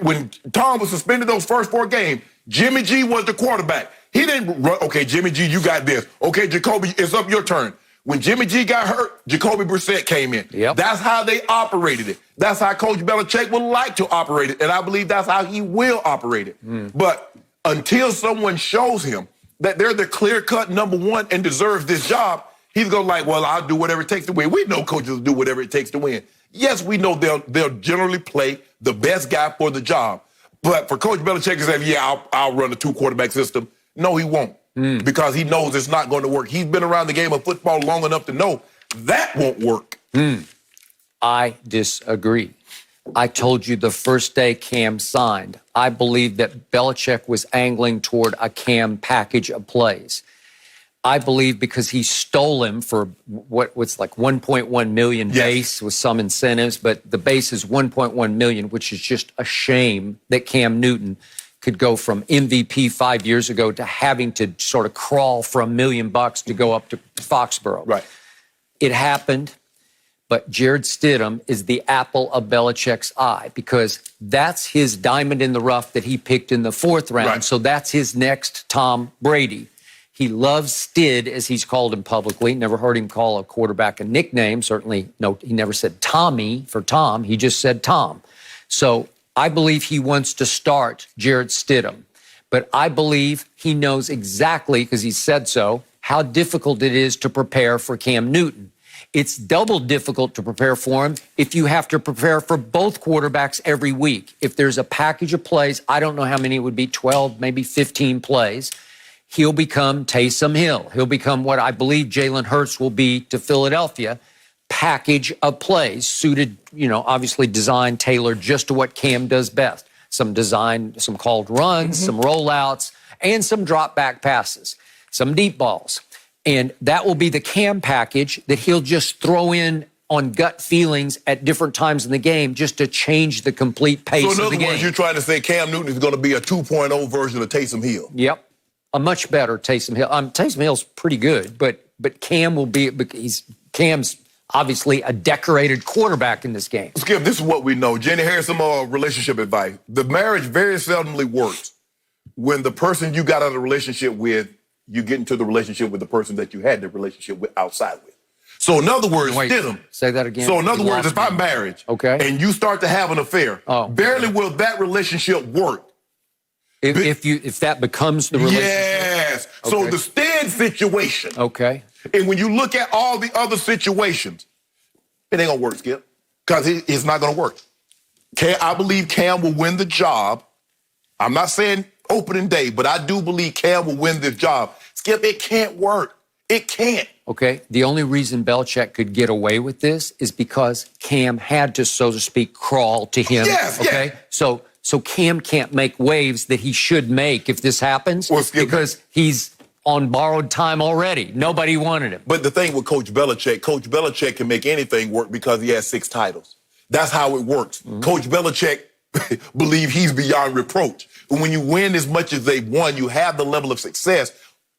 When Tom was suspended those first 4 games, Jimmy G was the quarterback. He didn't run, okay, Jimmy G, you got this. Okay, Jacoby, it's up your turn. When Jimmy G got hurt, Jacoby Brissett came in. Yep. That's how they operated it. That's how Coach Belichick would like to operate it, and I believe that's how he will operate it. But until someone shows him that they're the clear-cut number one and deserves this job, he's going to like, well, I'll do whatever it takes to win. We know coaches will do whatever it takes to win. Yes, we know they'll generally play the best guy for the job. But for Coach Belichick to say, yeah, I'll run a 2-quarterback system, no, he won't, because he knows it's not going to work. He's been around the game of football long enough to know that won't work. I disagree. I told you the first day Cam signed, I believe that Belichick was angling toward a Cam package of plays. I believe because he stole him for what's like 1.1 million base with some incentives, but the base is 1.1 million, which is just a shame that Cam Newton could go from MVP 5 years ago to having to sort of crawl for $1 million to go up to Foxborough. Right. It happened, but Jared Stidham is the apple of Belichick's eye because that's his diamond in the rough that he picked in the 4th round. Right. So that's his next Tom Brady. He loves Stid, as he's called him publicly. Never heard him call a quarterback a nickname. Certainly, no, he never said Tommy for Tom. He just said Tom. So I believe he wants to start Jared Stidham. But I believe he knows exactly, because he said so, how difficult it is to prepare for Cam Newton. It's double difficult to prepare for him if you have to prepare for both quarterbacks every week. If there's a package of plays, I don't know how many it would be, 12, maybe 15 plays. He'll become Taysom Hill. He'll become what I believe Jalen Hurts will be to Philadelphia. Package of plays suited, obviously designed, tailored just to what Cam does best. Some called runs, some rollouts, and some drop back passes, some deep balls. And that will be the Cam package that he'll just throw in on gut feelings at different times in the game just to change the complete pace of the game. So in other words, you're trying to say Cam Newton is going to be a 2.0 version of Taysom Hill. Yep. A much better Taysom Hill. Taysom Hill's pretty good, but Cam will be, Cam's obviously a decorated quarterback in this game. Skip, this is what we know. Jenny, here's some relationship advice. The marriage very seldomly works when the person you got out of the relationship with, you get into the relationship with the person that you had the relationship with outside with. So in other words, Stidham. Say that again. So in other words, if I'm married and you start to have an affair, barely will that relationship work. If that becomes the relationship. Yes. Okay. So the Stead situation. Okay. And when you look at all the other situations, it ain't gonna work, Skip, because it's not gonna work. I believe Cam will win the job. I'm not saying opening day, but I do believe Cam will win this job. Skip, it can't work. It can't. Okay. The only reason Belichick could get away with this is because Cam had to, so to speak, crawl to him. Yes. Okay. Yes. So Cam can't make waves that he should make if this happens because he's on borrowed time already. Nobody wanted him. But the thing with Coach Belichick can make anything work because he has 6 titles. That's how it works. Coach Belichick believe he's beyond reproach. But when you win as much as they've won, you have the level of success.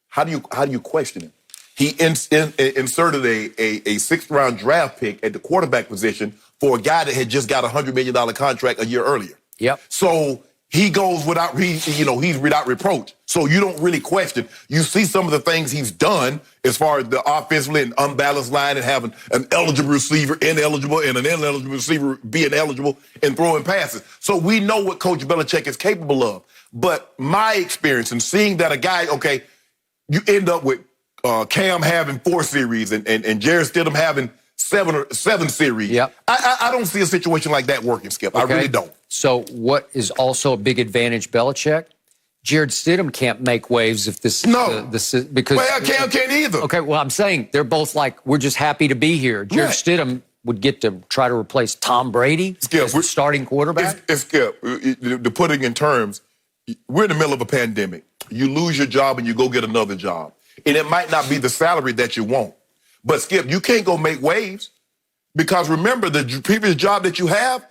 How do you question him? He inserted a sixth-round draft pick at the quarterback position for a guy that had just got a $100 million contract a year earlier. Yep. So he goes he's without reproach. So you don't really question. You see some of the things he's done as far as the offensively and unbalanced line and having an eligible receiver ineligible and an ineligible receiver being eligible and throwing passes. So we know what Coach Belichick is capable of. But my experience in seeing that a guy, okay, you end up with Cam having 4 series and Jarrett Stidham having 7 series. Yep. I don't see a situation like that working, Skip. Okay. I really don't. So what is also a big advantage, Belichick? Jared Stidham can't make waves if this because Cam can't either. Okay, well, I'm saying they're both like, we're just happy to be here. Jared Stidham would get to try to replace Tom Brady as the starting quarterback. It's Skip. To put it in terms, we're in the middle of a pandemic. You lose your job and you go get another job. And it might not be the salary that you want. But, Skip, you can't go make waves because, remember, the previous job that you had,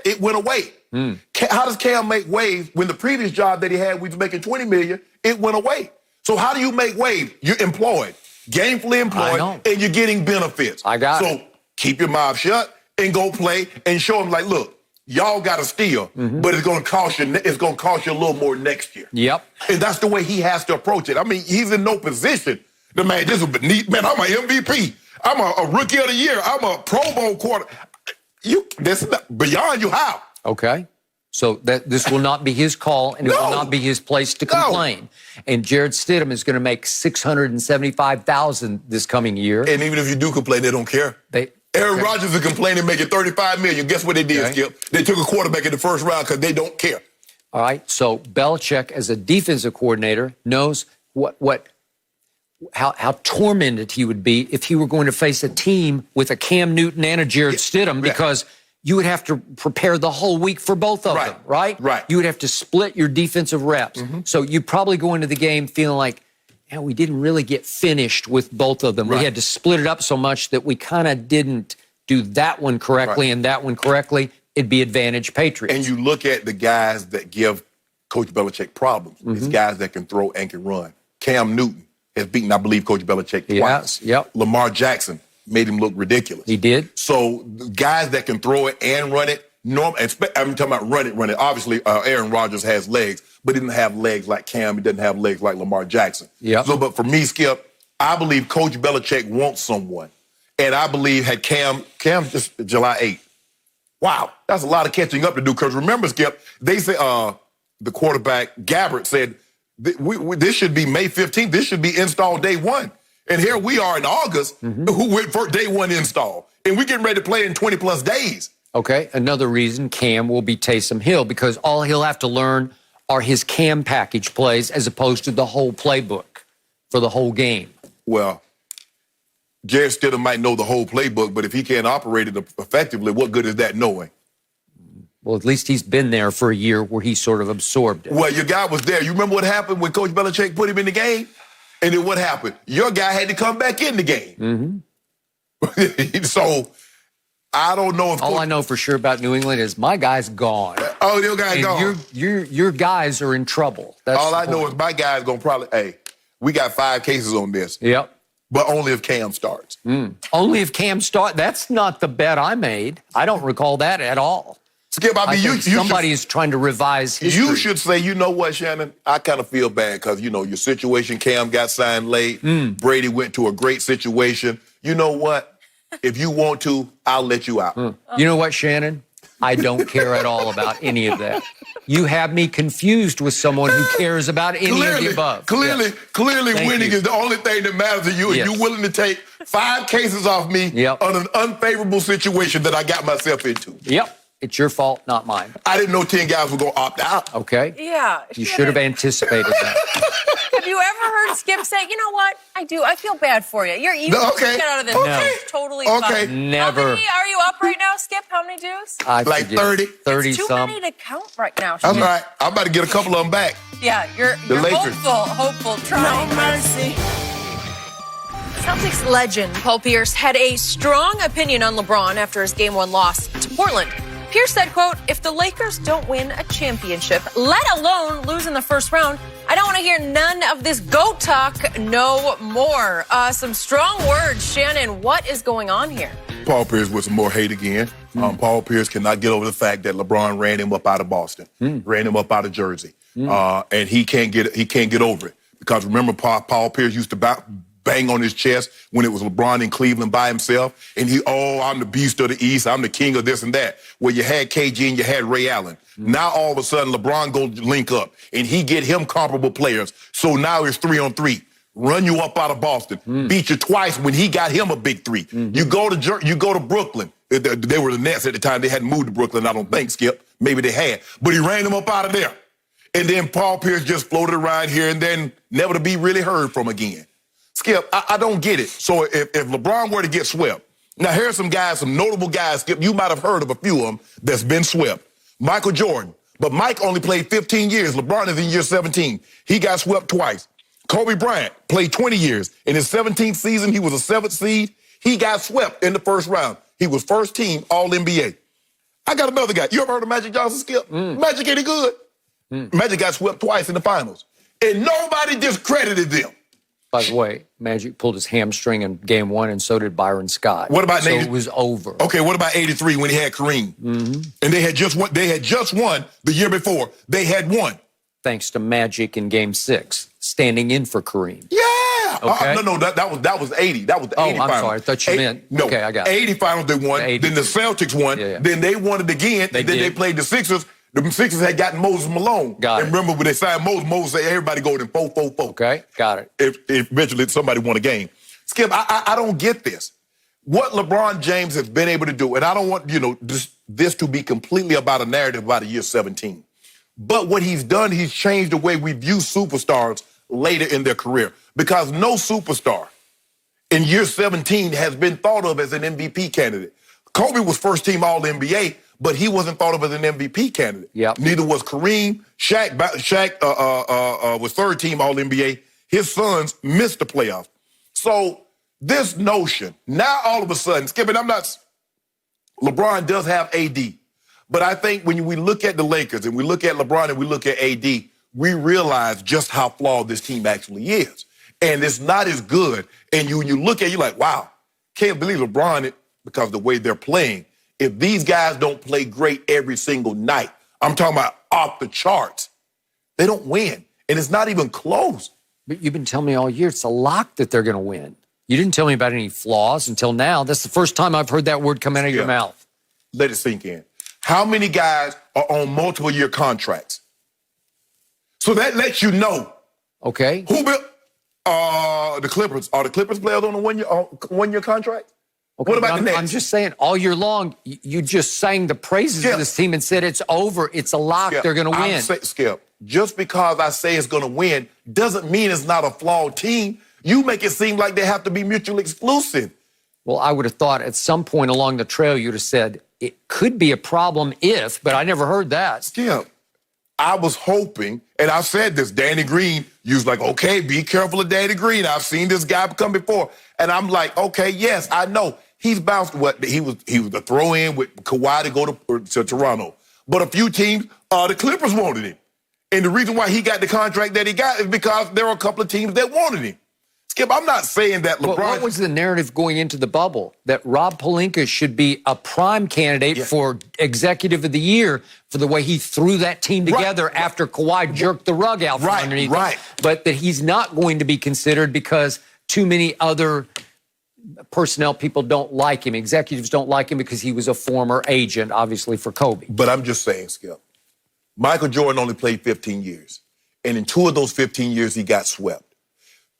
it went away. How does Cam make waves when the previous job that he had, we was making $20 million, it went away? So how do you make waves? You're employed, gainfully employed, and you're getting benefits. I got it. So keep your mouth shut and go play and show them, like, look, y'all got to steal, but it's going to cost you. It's going to cost you a little more next year. Yep. And that's the way he has to approach it. I mean, he's in no position. The man, this is beneath. Man, I'm an MVP. I'm a rookie of the year. I'm a Pro Bowl quarter. This is beyond you. How? Okay. So this will not be his call, and it will not be his place to complain. And Jared Stidham is going to make $675,000 this coming year. And even if you do complain, they don't care. Aaron Rodgers is complaining, making $35 million. Guess what they did, Skip? They took a quarterback in the first round because they don't care. All right. So Belichick, as a defensive coordinator, knows how tormented he would be if he were going to face a team with a Cam Newton and a Jared Stidham, because you would have to prepare the whole week for both of them, right? Right. You would have to split your defensive reps. So you probably go into the game feeling like, we didn't really get finished with both of them. We had to split it up so much that we kind of didn't do that one correctly and that one correctly. It'd be advantage Patriots. And you look at the guys that give Coach Belichick problems. It's guys that can throw and can run. Cam Newton has beaten, I believe, Coach Belichick twice. Yep. Lamar Jackson made him look ridiculous. He did. So guys that can throw it and run it, I'm talking about run it. Obviously, Aaron Rodgers has legs, but he didn't have legs like Cam. He doesn't have legs like Lamar Jackson. So, but for me, Skip, I believe Coach Belichick wants someone. And I believe had Cam just July 8th. Wow, that's a lot of catching up to do. Because remember, Skip, they say the quarterback, Gabbert, said, this should be May 15th. This should be installed day 1. And here we are in August, who went for day 1 install. And we're getting ready to play in 20-plus days. Okay, another reason Cam will be Taysom Hill, because all he'll have to learn are his Cam package plays as opposed to the whole playbook for the whole game. Well, Jared Stidham might know the whole playbook, but if he can't operate it effectively, what good is that knowing? Well, at least he's been there for a year where he sort of absorbed it. Well, your guy was there. You remember what happened when Coach Belichick put him in the game? And then what happened? Your guy had to come back in the game. So, I don't know if... All I know for sure about New England is my guy's gone. Oh, your guy's gone. Your guys are in trouble. That's all I know is my guy's going to probably... we got 5 cases on this. Yep. But only if Cam starts. Only if Cam starts? That's not the bet I made. I don't recall that at all. Skip, somebody is trying to revise history. You should say, you know what, Shannon? I kind of feel bad because, your situation, Cam got signed late. Brady went to a great situation. You know what? If you want to, I'll let you out. You know what, Shannon? I don't care at all about any of that. You have me confused with someone who cares about any of the above. Clearly, winning is the only thing that matters to you. Yes. And you're willing to take 5 cases off me on an unfavorable situation that I got myself into. Yep. It's your fault, not mine. I didn't know 10 guys were going to opt out. Okay. Yeah. You should have anticipated that. Have you ever heard Skip say, you know what? I do. I feel bad for you. You get out of this. Okay. Totally fine. Never. How many are you up right now, Skip? How many dues? Like 30. 30 it's too some. many to count right now. That's right. I'm about to get a couple of them back. Yeah, you're hopeful, trying. No mercy. Celtics legend Paul Pierce had a strong opinion on LeBron after his Game 1 loss to Portland. Pierce said, quote, if the Lakers don't win a championship, let alone lose in the first round, I don't want to hear none of this GOAT talk no more. Some strong words. Shannon, what is going on here? Paul Pierce with some more hate again. Paul Pierce cannot get over the fact that LeBron ran him up out of Boston, ran him up out of Jersey, and he can't get over it. Because remember, Paul Pierce used to bang on his chest when it was LeBron in Cleveland by himself, and I'm the beast of the East, I'm the king of this and that. Well, you had KG and you had Ray Allen. Now all of a sudden LeBron go link up, and he get him comparable players. So now it's 3-on-3. Run you up out of Boston, beat you twice when he got him a big three. You go to Brooklyn. They were the Nets at the time. They hadn't moved to Brooklyn, I don't think, Skip. Maybe they had. But he ran them up out of there. And then Paul Pierce just floated around here and then never to be really heard from again. Skip, I don't get it. So if LeBron were to get swept, now here's some guys, some notable guys, Skip, you might have heard of a few of them that's been swept. Michael Jordan. But Mike only played 15 years. LeBron is in year 17. He got swept twice. Kobe Bryant played 20 years. In his 17th season, he was a 7th seed. He got swept in the first round. He was first team All-NBA. I got another guy. You ever heard of Magic Johnson, Skip? Magic ain't good. Magic got swept twice in the finals. And nobody discredited them. By the way, Magic pulled his hamstring in game 1, and so did Byron Scott. What about it was over. Okay, what about 83 when he had Kareem? And they had just won the year before. They had won. Thanks to Magic in game 6, standing in for Kareem. Yeah. Okay. No, that was 80. That was the 80 final. I'm sorry. I thought you meant. No, okay, I got it. 80 finals they won. Then the Celtics won. Yeah. Then they won it again. Then they played the Sixers. The Sixers had gotten Moses Malone. Got it. And remember when they signed Moses said everybody go in 4-4-4. Okay, got it. If eventually somebody won a game. Skip, I don't get this. What LeBron James has been able to do, and I don't want this to be completely about a narrative about a year 17. But what he's done, he's changed the way we view superstars later in their career. Because no superstar in year 17 has been thought of as an MVP candidate. Kobe was first team All-NBA, but he wasn't thought of as an MVP candidate. Yep. Neither was Kareem. Shaq was third team All-NBA. His sons missed the playoffs. So this notion, now all of a sudden, Skip, and LeBron does have AD. But I think when we look at the Lakers and we look at LeBron and we look at AD, we realize just how flawed this team actually is. And it's not as good. And when you look at it, you're like, wow, can't believe LeBron, because the way they're playing. If these guys don't play great every single night, I'm talking about off the charts, they don't win. And it's not even close. But you've been telling me all year it's a lock that they're going to win. You didn't tell me about any flaws until now. That's the first time I've heard that word come out of your mouth. Let it sink in. How many guys are on multiple-year contracts? So that lets you know. Okay. Who built the Clippers? Are the Clippers players on a one-year contract? Okay, what about the Nets? I'm just saying, all year long, you just sang the praises of this team and said it's over, it's a lock, they're going to win. Skip, just because I say it's going to win doesn't mean it's not a flawed team. You make it seem like they have to be mutually exclusive. Well, I would have thought at some point along the trail you'd have said it could be a problem if, but I never heard that. Skip, I was hoping, and I said this, Danny Green, you was like, okay, be careful of Danny Green. I've seen this guy come before. And I'm like, okay, yes, I know. He's bounced he was the throw-in with Kawhi to go to Toronto. But a few teams, the Clippers wanted him. And the reason why he got the contract that he got is because there were a couple of teams that wanted him. Skip, I'm not saying that LeBron... What was the narrative going into the bubble? That Rob Pelinka should be a prime candidate for Executive of the Year for the way he threw that team together after Kawhi jerked the rug out from underneath him. But that he's not going to be considered because too many other personnel people don't like him. Executives don't like him because he was a former agent, obviously, for Kobe. But I'm just saying, Skip, Michael Jordan only played 15 years. And in 2 of those 15 years, he got swept.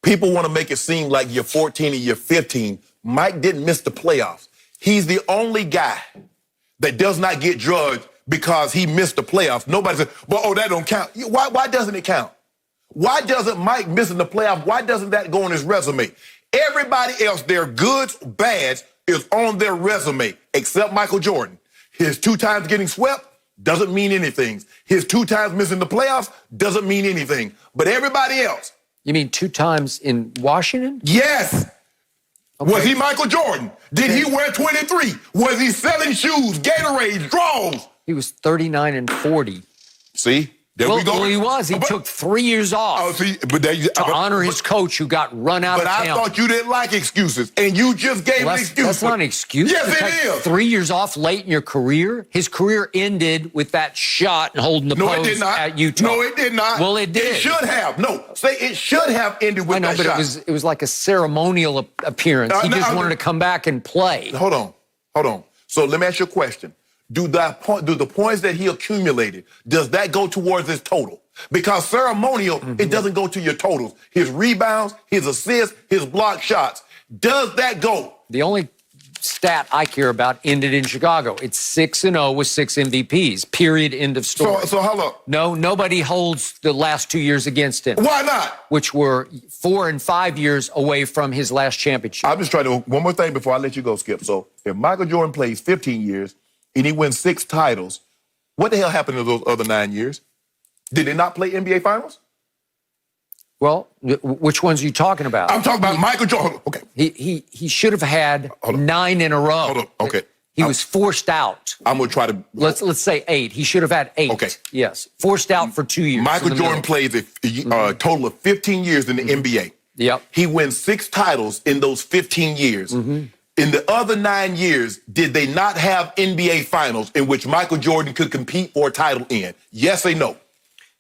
People want to make it seem like year 14 and year 15, Mike didn't miss the playoffs. He's the only guy that does not get drugged because he missed the playoffs. Nobody says, well, that don't count. Why doesn't it count? Why doesn't Mike missing the playoffs, why doesn't that go on his resume? Everybody else, their goods, bads, is on their resume, except Michael Jordan. His 2 times getting swept doesn't mean anything. His 2 times missing the playoffs doesn't mean anything. But everybody else. You mean 2 times in Washington? Yes. Okay. Was he Michael Jordan? Did he wear 23? Was he selling shoes, Gatorade, draws? He was 39 and 40. See? There we go. Well, he was. He took 3 years off to honor his coach who got run out of town. But I thought you didn't like excuses, and you just gave an excuse. That's not an excuse. Yes, it is. 3 years off late in your career? His career ended with that shot and holding the pose at Utah. No, it did not. Well, it did. It should have. No, say it should have ended with that shot. I know, but it was like a ceremonial appearance. He just wanted to come back and play. Hold on. So let me ask you a question. Do the points that he accumulated, does that go towards his total? Because ceremonial, it doesn't go to your totals. His rebounds, his assists, his block shots. Does that go? The only stat I care about ended in Chicago. It's 6-0 with 6 MVPs. Period. End of story. So hold up. No, nobody holds the last 2 years against him. Why not? Which were 4 and 5 years away from his last championship. I'm just trying to, one more thing before I let you go, Skip. So if Michael Jordan plays 15 years and he wins 6 titles, what the hell happened to those other 9 years? Did they not play NBA Finals? Well, which ones are you talking about? I'm talking about Michael Jordan. Okay. He should have had 9 in a row. Hold on. Okay. He was forced out. I'm going to try to... Let's say 8. He should have had 8. Okay. Yes. Forced out for 2 years. Michael Jordan plays a total of 15 years in the NBA. Yep. He wins 6 titles in those 15 years. In the other 9 years, did they not have NBA Finals in which Michael Jordan could compete for a title in? Yes or no?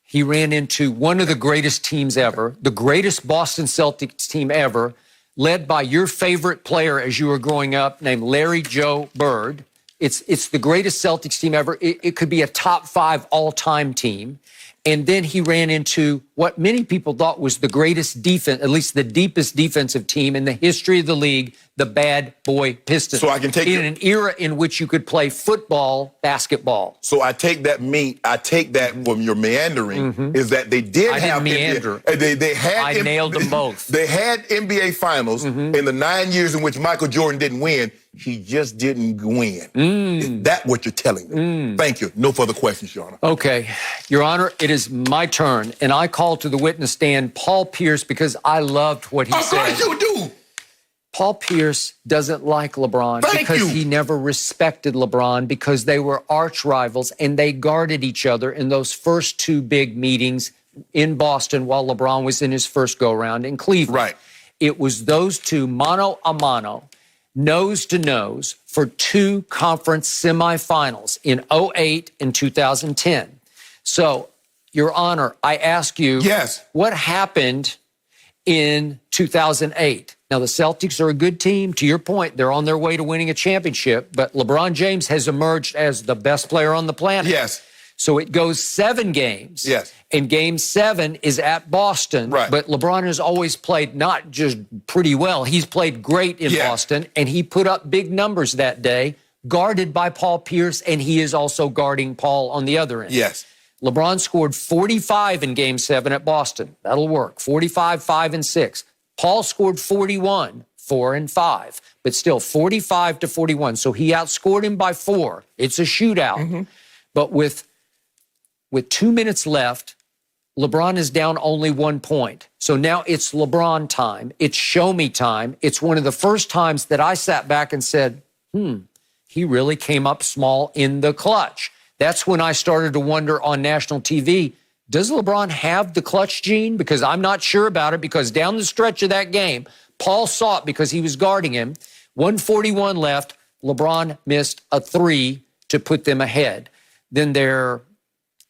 He ran into one of the greatest teams ever, the greatest Boston Celtics team ever, led by your favorite player as you were growing up, named Larry Joe Bird. It's the greatest Celtics team ever. It could be a top 5 all-time team. And then he ran into what many people thought was the greatest defense, at least the deepest defensive team in the history of the league, the Bad Boy Pistons. So I can take in an era in which you could play football, basketball. So I take that from your meandering is that they did have meander. They had I nailed them both. They had NBA Finals in the 9 years in which Michael Jordan didn't win. He just didn't win. Is that what you're telling me? Thank you. No further questions, Your Honor. Okay. Your Honor, it is my turn, and I call to the witness stand Paul Pierce because I loved what he said. Of course you do. Paul Pierce doesn't like LeBron because he never respected LeBron because they were arch rivals and they guarded each other in those first 2 big meetings in Boston while LeBron was in his first go-round in Cleveland. Right. It was those 2 mano a mano, nose to nose for 2 conference semifinals in 2008 and 2010. So, Your Honor, I ask you, what happened in 2008? Now, the Celtics are a good team. To your point, they're on their way to winning a championship, but LeBron James has emerged as the best player on the planet. Yes. So it goes 7 games. Yes. And game 7 is at Boston. Right. But LeBron has always played not just pretty well. He's played great in Boston, and he put up big numbers that day, guarded by Paul Pierce, and he is also guarding Paul on the other end. Yes. LeBron scored 45 in game 7 at Boston. That'll work. 45, 5, and 6. Paul scored 41, 4 and 5, but still 45 to 41. So he outscored him by 4. It's a shootout. But with 2 minutes left, LeBron is down only 1 point. So now it's LeBron time. It's show me time. It's one of the first times that I sat back and said, he really came up small in the clutch. That's when I started to wonder on national TV, does LeBron have the clutch gene? Because I'm not sure about it, because down the stretch of that game, Paul saw it because he was guarding him. 1:41 left. LeBron missed a 3 to put them ahead. Then they're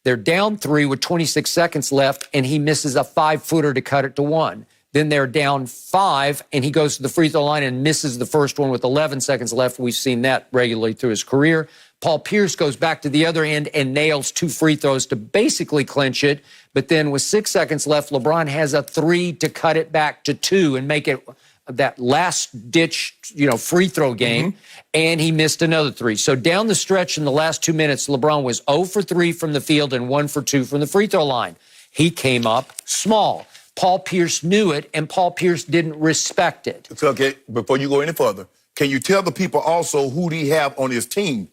down 3 with 26 seconds left, and he misses a 5-footer to cut it to 1. Then they're down 5, and he goes to the free throw line and misses the first one with 11 seconds left. We've seen that regularly through his career. Paul Pierce goes back to the other end and nails 2 free throws to basically clinch it. But then with 6 seconds left, LeBron has a 3 to cut it back to 2 and make it that last-ditch, free throw game. And he missed another 3. So down the stretch in the last 2 minutes, LeBron was 0 for 3 from the field and 1 for 2 from the free throw line. He came up small. Paul Pierce knew it, and Paul Pierce didn't respect it. So, okay, before you go any further, can you tell the people also who he have on his team?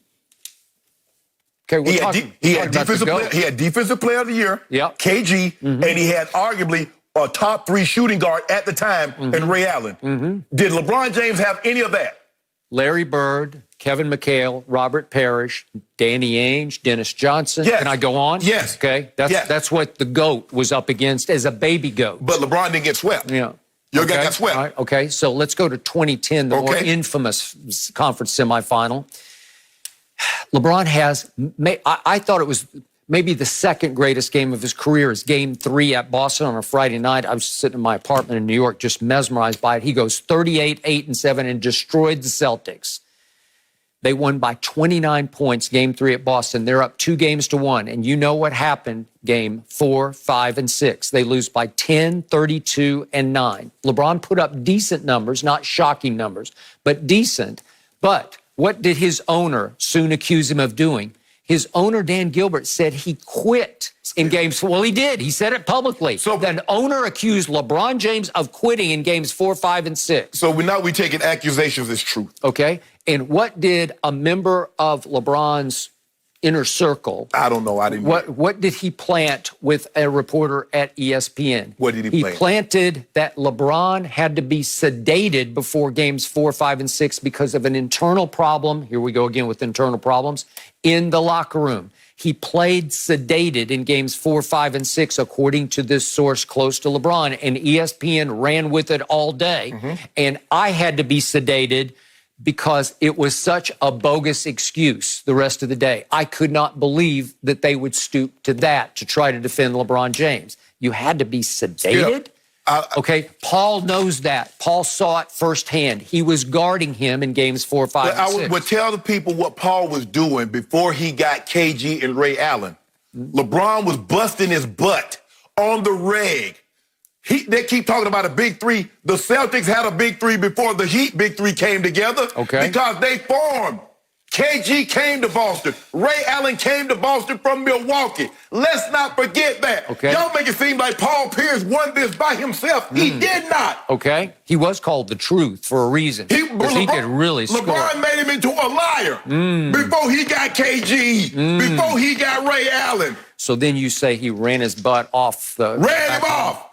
Okay, he had defensive player of the year, KG, and he had arguably a top 3 shooting guard at the time in Ray Allen. Did LeBron James have any of that? Larry Bird, Kevin McHale, Robert Parrish, Danny Ainge, Dennis Johnson. Yes. Can I go on? Yes. Okay. That's what the GOAT was up against as a baby GOAT. But LeBron didn't get swept. Yeah. Your guy got swept. All right. Okay. So let's go to 2010, the more infamous conference semifinal. LeBron has, I thought it was maybe the second greatest game of his career is Game 3 at Boston on a Friday night. I was sitting in my apartment in New York, just mesmerized by it. He goes 38, 8, and 7 and destroyed the Celtics. They won by 29 points, Game 3 at Boston. They're up 2-1. And you know what happened, Game 4, 5, and 6. They lose by 10, 32, and 9. LeBron put up decent numbers, not shocking numbers, but decent. But what did his owner soon accuse him of doing? His owner, Dan Gilbert, said he quit in games. Well, he did. He said it publicly. So the owner accused LeBron James of quitting in games 4, 5, and 6. So now we're taking accusations as truth. Okay. And what did a member of LeBron's inner circle? I don't know. I didn't. What did he plant with a reporter at ESPN? What did he plant? He planted that LeBron had to be sedated before games 4, 5, and 6 because of an internal problem. Here we go again with internal problems in the locker room. He played sedated in games 4, 5, and 6, according to this source close to LeBron. And ESPN ran with it all day. And I had to be sedated because it was such a bogus excuse the rest of the day. I could not believe that they would stoop to that to try to defend LeBron James. You had to be sedated? Okay, Paul knows that. Paul saw it firsthand. He was guarding him in games 4, 5, and 6. I would tell the people what Paul was doing before he got KG and Ray Allen. LeBron was busting his butt on the reg. They keep talking about a big 3. The Celtics had a big 3 before the Heat big 3 came together. Okay. Because they formed. KG came to Boston. Ray Allen came to Boston from Milwaukee. Let's not forget that. Okay. Y'all make it seem like Paul Pierce won this by himself. He did not. Okay. He was called the truth for a reason. He could really score. LeBron made him into a liar before he got KG, before he got Ray Allen. So then you say he ran his butt off the... Ran him off.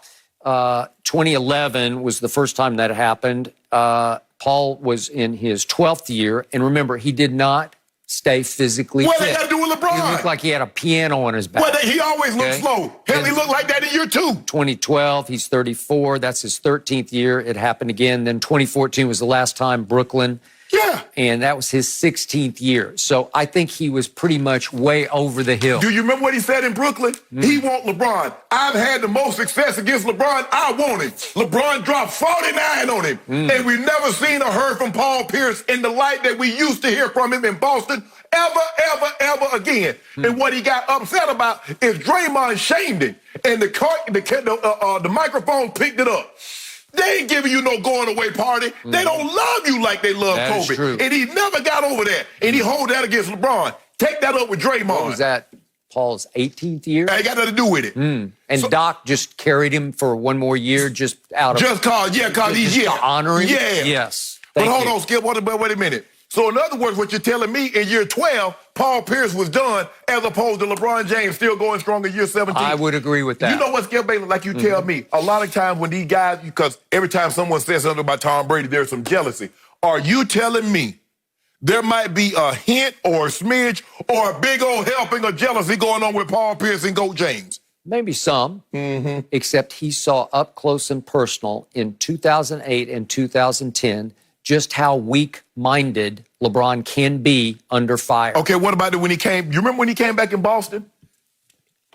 2011 was the first time that happened. Paul was in his 12th year. And remember, he did not stay physically fit. What they got to do with LeBron? He looked like he had a piano on his back. Well, he always looked slow. Hell, he looked like that in year 2. 2012, he's 34. That's his 13th year. It happened again. Then 2014 was the last time, Brooklyn. Yeah. And that was his 16th year. So I think he was pretty much way over the hill. Do you remember what he said in Brooklyn? He want LeBron. I've had the most success against LeBron. I want him. LeBron dropped 49 on him. And we've never seen or heard from Paul Pierce in the light that we used to hear from him in Boston ever again. And what he got upset about is Draymond shamed him. And the microphone picked it up. They ain't giving you no going away party. They don't love you like they love that Kobe. Is true. And he never got over that. And he hold that against LeBron. Take that up with Draymond. What was that? Paul's 18th year? Ain't got nothing to do with it. And so, Doc just carried him for one more year just out of... Just cause he's to honor him? Yeah. Yes. But hold on, Skip. Wait a minute. So in other words, what you're telling me, in year 12, Paul Pierce was done, as opposed to LeBron James still going strong in year 17. I would agree with that. You know what, Skip Bayless, like you tell me, a lot of times when these guys, because every time someone says something about Tom Brady, there's some jealousy. Are you telling me there might be a hint or a smidge or a big old helping of jealousy going on with Paul Pierce and Goat James? Maybe some, except he saw up close and personal in 2008 and 2010 just how weak-minded LeBron can be under fire. Okay, what about it when he came? You remember when he came back in Boston?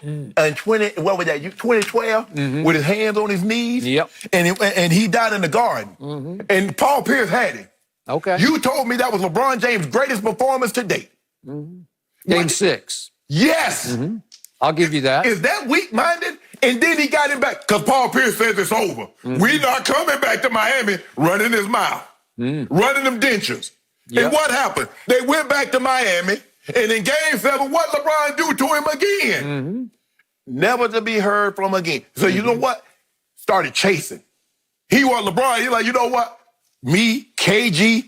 And 2012, with his hands on his knees? Yep. And he died in the garden. And Paul Pierce had him. Okay. You told me that was LeBron James' greatest performance to date. Game 6. Yes. I'll give you that. Is that weak-minded? And then he got him back. Because Paul Pierce says it's over. We're not coming back to Miami running his mouth. Running them dentures. Yep. And what happened? They went back to Miami, and in Game 7, what LeBron do to him again? Never to be heard from again. So you know what? Started chasing. He want LeBron. He's like, you know what? Me, KG,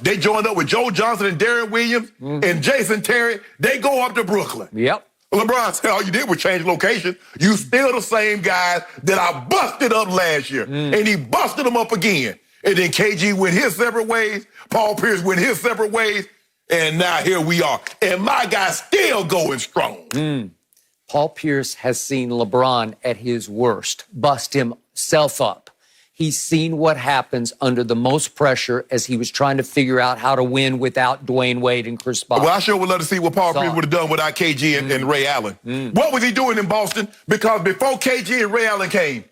they joined up with Joe Johnson and Darren Williams and Jason Terry. They go up to Brooklyn. Yep. LeBron said all you did was change location. You still the same guys that I busted up last year. And he busted them up again. And then KG went his separate ways. Paul Pierce went his separate ways. And now here we are. And my guy's still going strong. Paul Pierce has seen LeBron at his worst, bust himself up. He's seen what happens under the most pressure as he was trying to figure out how to win without Dwayne Wade and Chris Bosh. Well, I sure would love to see what Paul Pierce would have done without KG and Ray Allen. What was he doing in Boston? Because before KG and Ray Allen came,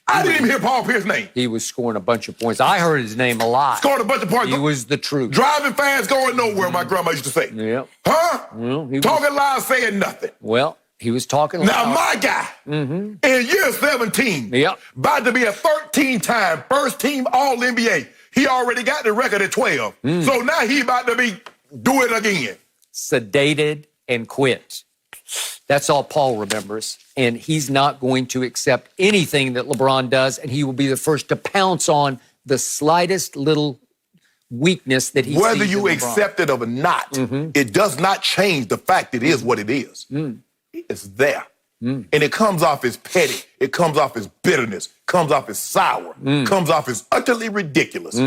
I didn't even hear Paul Pierce's name. He was scoring a bunch of points. I heard his name a lot. Scored a bunch of points. He was the truth. Driving fast, going nowhere, my grandma used to say. Yep. Huh? Well, Talking lies, saying nothing. Well, he was talking loud. Now, my guy, in year 17, about to be a 13-time first-team All-NBA. He already got the record at 12. So now he about to do it again. Sedated and quit. That's all Paul remembers. And he's not going to accept anything that LeBron does, and he will be the first to pounce on the slightest little weakness that he sees Whether you in accept it or not, it does not change the fact it is what it is. It's there. And it comes off as petty. It comes off as bitterness. Comes off as sour. Comes off as utterly ridiculous.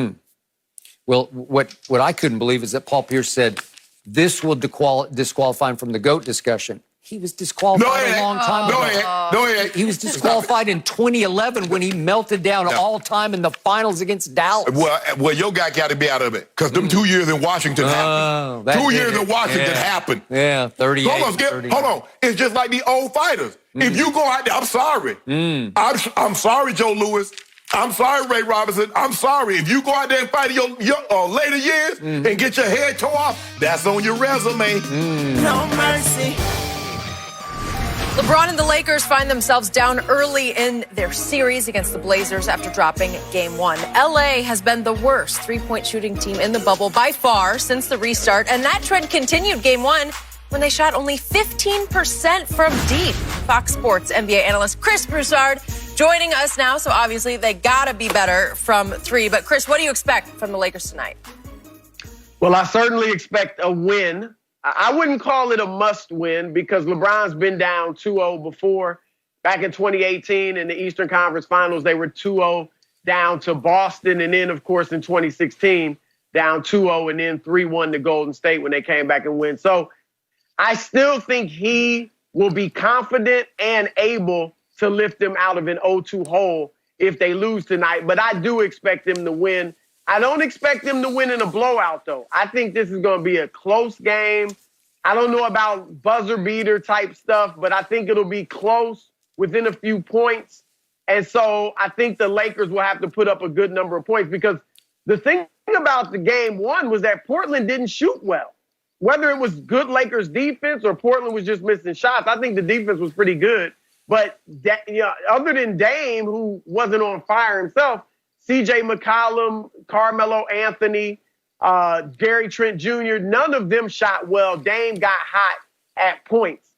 Well, what I couldn't believe is that Paul Pierce said this will disqualify him from the GOAT discussion. He was disqualified a long time ago. No, he ain't. He was disqualified in 2011 when he melted down all time in the finals against Dallas. Well, your guy got to be out of it because them 2 years in Washington happened. 2 years in Washington happened. Yeah, 38. Hold on. It's just like the old fighters. If you go out there, I'm sorry. I'm sorry, Joe Louis. I'm sorry, Ray Robinson. I'm sorry. If you go out there and fight in your later years and get your head tore off, that's on your resume. No mercy. LeBron and the Lakers find themselves down early in their series against the Blazers after dropping Game 1. LA has been the worst three-point shooting team in the bubble by far since the restart, and that trend continued Game 1 when they shot only 15% from deep. Fox Sports NBA analyst Chris Broussard joining us now, so obviously they gotta be better from three. But Chris, what do you expect from the Lakers tonight? Well, I certainly expect a win. I wouldn't call it a must-win because LeBron's been down 2-0 before. Back in 2018 in the Eastern Conference Finals, they were 2-0 down to Boston. And then, of course, in 2016, down 2-0 and then 3-1 to Golden State when they came back and win. So I still think he will be confident and able to lift them out of an 0-2 hole if they lose tonight. But I do expect them to win. I don't expect them to win in a blowout, though. I think this is going to be a close game. I don't know about buzzer beater type stuff, but I think it'll be close within a few points. And so I think the Lakers will have to put up a good number of points because the thing about the Game 1 was that Portland didn't shoot well. Whether it was good Lakers defense or Portland was just missing shots, I think the defense was pretty good. But other than Dame, who wasn't on fire himself, C.J. McCollum, Carmelo Anthony, Gary Trent Jr., none of them shot well. Dame got hot at points.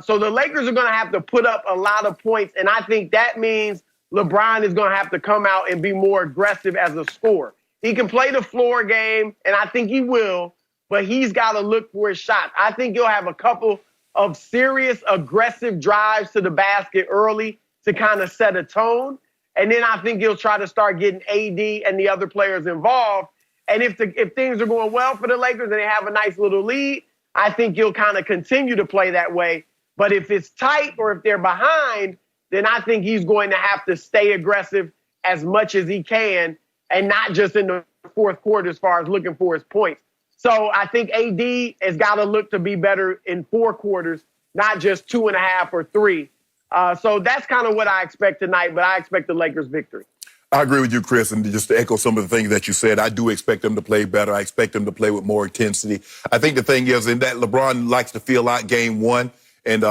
So the Lakers are going to have to put up a lot of points, and I think that means LeBron is going to have to come out and be more aggressive as a scorer. He can play the floor game, and I think he will, but he's got to look for his shot. I think he'll have a couple of serious, aggressive drives to the basket early to kind of set a tone. And then I think he'll try to start getting AD and the other players involved. And if things are going well for the Lakers and they have a nice little lead, I think he'll kind of continue to play that way. But if it's tight or if they're behind, then I think he's going to have to stay aggressive as much as he can and not just in the fourth quarter as far as looking for his points. So I think AD has got to look to be better in 4 quarters, not just 2.5 or 3. So that's kind of what I expect tonight, but I expect the Lakers' victory. I agree with you, Chris, and just to echo some of the things that you said, I do expect them to play better. I expect them to play with more intensity. I think the thing is in that LeBron likes to feel out Game 1, and,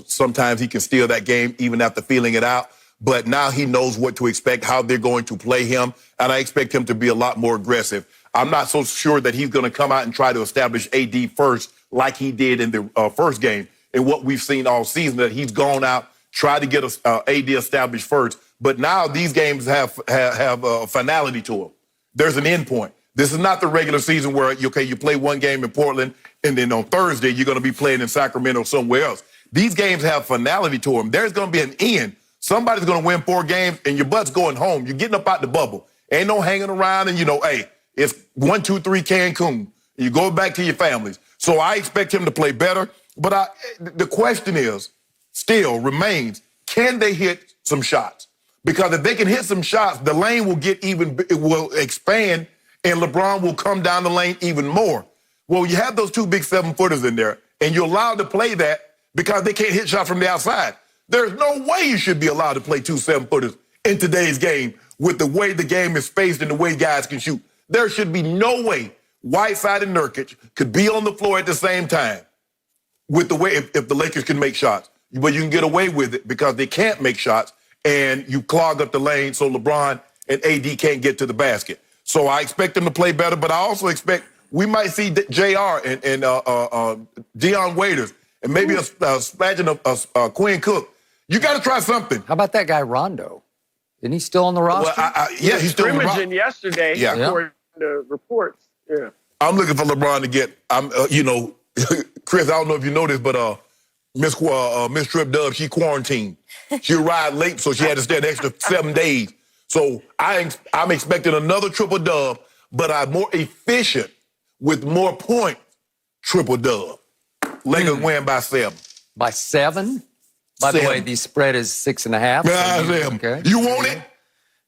sometimes he can steal that game even after feeling it out. But now he knows what to expect, how they're going to play him, and I expect him to be a lot more aggressive. I'm not so sure that he's going to come out and try to establish AD first like he did in the first game. And what we've seen all season, that he's gone out, tried to get AD established first. But now these games have a finality to them. There's an end point. This is not the regular season where, you play one game in Portland, and then on Thursday, you're going to be playing in Sacramento or somewhere else. These games have finality to them. There's going to be an end. Somebody's going to win 4 games, and your butt's going home. You're getting up out the bubble. Ain't no hanging around, and, hey, it's 1, 2, 3 Cancun. You go back to your families. So I expect him to play better. But the question still remains, can they hit some shots? Because if they can hit some shots, the lane will expand, and LeBron will come down the lane even more. Well, you have those 2 big 7-footers in there, and you're allowed to play that because they can't hit shots from the outside. There's no way you should be allowed to play 2 7-footers in today's game with the way the game is spaced and the way guys can shoot. There should be no way Whiteside and Nurkic could be on the floor at the same time with the way if the Lakers can make shots. But you can get away with it because they can't make shots, and you clog up the lane so LeBron and AD can't get to the basket. So I expect them to play better, but I also expect we might see JR and Dion Waiters and maybe a smidgen of Quinn Cook. You got to try something. How about that guy Rondo? Isn't he still on the roster? Well, yeah, he's still on the roster. Yesterday, according to reports. Yeah. I'm looking for LeBron to get. Chris, I don't know if you know this, but Miss Trip Dub, she quarantined. She arrived late, so she had to stay an extra 7 days. So I'm expecting another triple dub, but I'm more efficient with more points. Triple dub. Lakers win by 7. By 7? By the way, the spread is 6.5. Okay. You want it?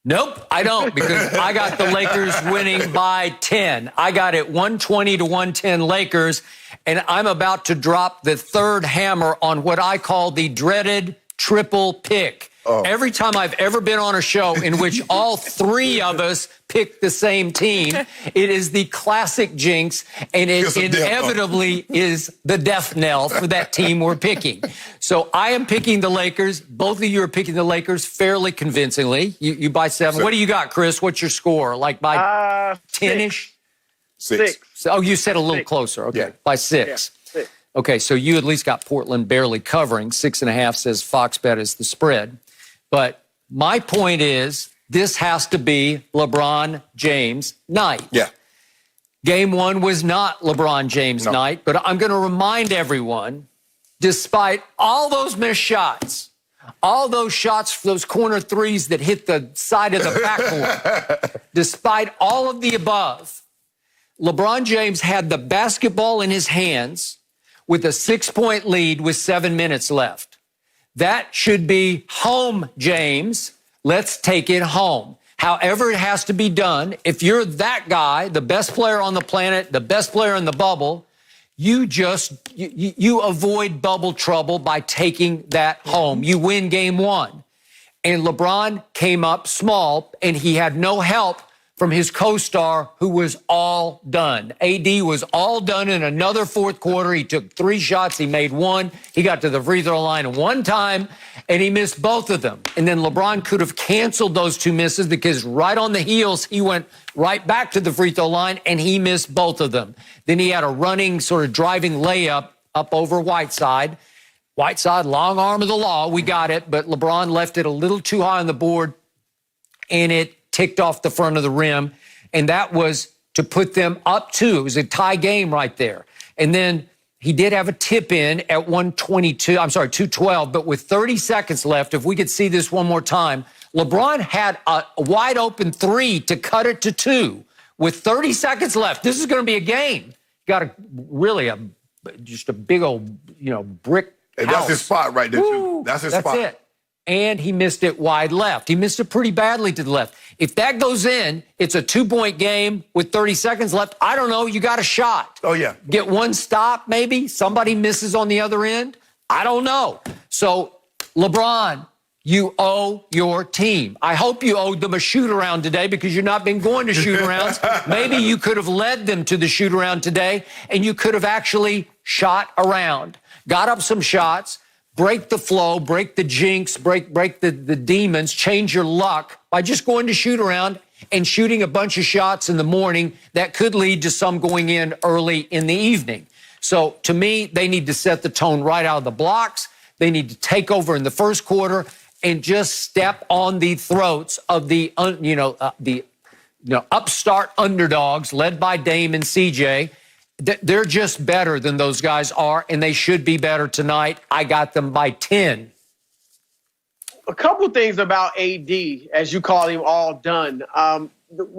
Nope, I don't, because I got the Lakers winning by 10. I got it 120 to 110 Lakers, and I'm about to drop the third hammer on what I call the dreaded triple pick. Oh. Every time I've ever been on a show in which all 3 of us pick the same team, it is the classic jinx, and it inevitably is the death knell for that team we're picking. So I am picking the Lakers. Both of you are picking the Lakers fairly convincingly. You by 7. What do you got, Chris? What's your score? Like by 10-ish? 6. Oh, you said a little closer. Okay, by 6. Yeah, 6. Okay, so you at least got Portland barely covering. 6.5 says Fox bet is the spread. But my point is, this has to be LeBron James night. Yeah. Game 1 was not LeBron James night, but I'm going to remind everyone, despite all those missed shots, all those shots, those corner threes that hit the side of the backboard, despite all of the above, LeBron James had the basketball in his hands with a 6-point lead with 7 minutes left. That should be home, James. Let's take it home. However it has to be done, if you're that guy, the best player on the planet, the best player in the bubble, you avoid bubble trouble by taking that home. You win game 1. And LeBron came up small, and he had no help from his co-star, who was all done. AD was all done in another fourth quarter. He took 3 shots. He made 1. He got to the free throw line 1 time, and he missed both of them. And then LeBron could have canceled those 2 misses because right on the heels, he went right back to the free throw line, and he missed both of them. Then he had a running, sort of driving layup up over Whiteside. Whiteside, long arm of the law. We got it, but LeBron left it a little too high on the board, and it ticked off the front of the rim, and that was to put them up 2. It was a tie game right there. And then he did have a tip in at 2:12, but with 30 seconds left, if we could see this one more time, LeBron had a wide open 3 to cut it to 2 with 30 seconds left. This is going to be a game. Got just a big old, brick and house. that's his spot right there, too. That's his spot. That's it. And he missed it wide left. He missed it pretty badly to the left. If that goes in, it's a 2-point game with 30 seconds left. I don't know. You got a shot. Oh, yeah. Get 1 stop, maybe. Somebody misses on the other end. I don't know. So, LeBron, you owe your team. I hope you owed them a shoot-around today because you've not been going to shoot-arounds. Maybe you could have led them to the shoot-around today, and you could have actually shot around, got up some shots, break the flow, break the jinx, break the demons, change your luck by just going to shoot around and shooting a bunch of shots in the morning that could lead to some going in early in the evening. So to me, they need to set the tone right out of the blocks. They need to take over in the first quarter and just step on the throats of the upstart underdogs led by Dame and CJ. They're just better than those guys are, and they should be better tonight. I got them by 10. A couple things about AD, as you call him, all done.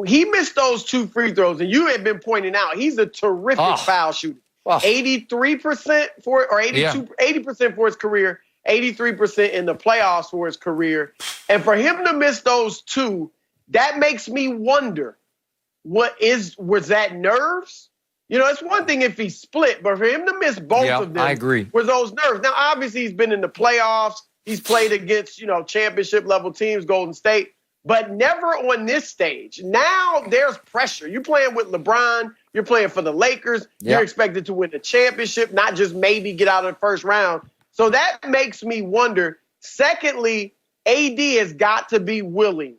He missed those 2 free throws, and you had been pointing out he's a terrific foul shooter. 83% for or 80% for his career, 83% in the playoffs for his career. And for him to miss those 2, that makes me wonder, was that nerves? It's one thing if he split, but for him to miss both of them, I agree. were those nerves. Now, obviously, he's been in the playoffs. He's played against, championship-level teams, Golden State, but never on this stage. Now there's pressure. You're playing with LeBron. You're playing for the Lakers. You're expected to win the championship, not just maybe get out of the first round. So that makes me wonder. Secondly, AD has got to be willing.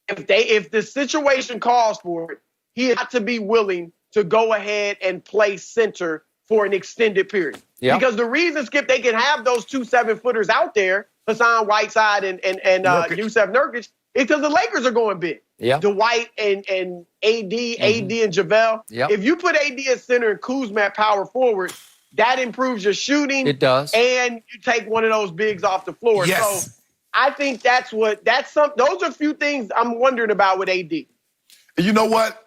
If the situation calls for it, he has got to be willing to go ahead and play center for an extended period. Yep. Because the reason, Skip, they can have those 2 7-footers out there, Hassan Whiteside and Yusef Nurkic, is because the Lakers are going big. Yep. Dwight and AD, AD and JaVale. Yep. If you put AD at center and Kuzma at power forward, that improves your shooting. It does. And you take one of those bigs off the floor. Yes. So I think those are a few things I'm wondering about with AD. You know what?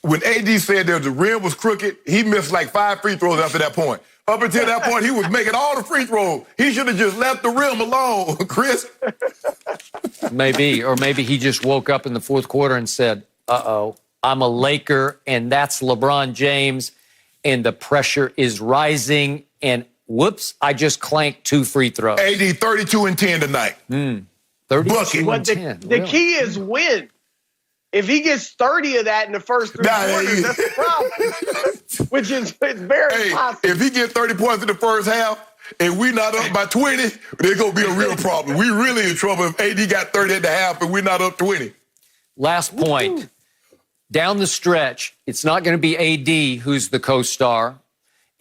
When AD said that the rim was crooked, he missed like 5 free throws after that point. Up until that point, he was making all the free throws. He should have just left the rim alone, Chris. Maybe he just woke up in the fourth quarter and said, uh-oh, I'm a Laker, and that's LeBron James, and the pressure is rising, and whoops, I just clanked 2 free throws. AD 32 and 10 tonight. 32 and 10. The key is win. If he gets 30 of that in the first 3 quarters, that's a problem. Which is very possible. If he gets 30 points in the first half and we not up by 20, there's going to be a real problem. We really in trouble if AD got 30 at the half and we're not up 20. Last point. Down the stretch, it's not going to be AD who's the co-star.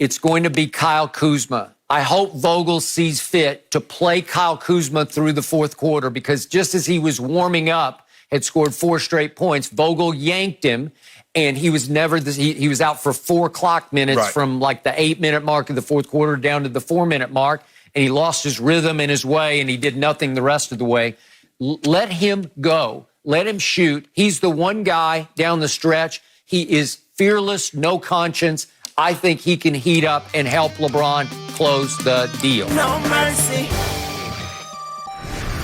It's going to be Kyle Kuzma. I hope Vogel sees fit to play Kyle Kuzma through the fourth quarter, because just as he was warming up, had scored 4 straight points, Vogel yanked him, and he was he was out for 4 clock minutes from like the 8-minute mark of the fourth quarter down to the 4-minute mark, and he lost his rhythm and his way, and he did nothing the rest of the way. Let him go. Let him shoot. He's the one guy down the stretch. He is fearless, no conscience. I think he can heat up and help LeBron close the deal. No mercy.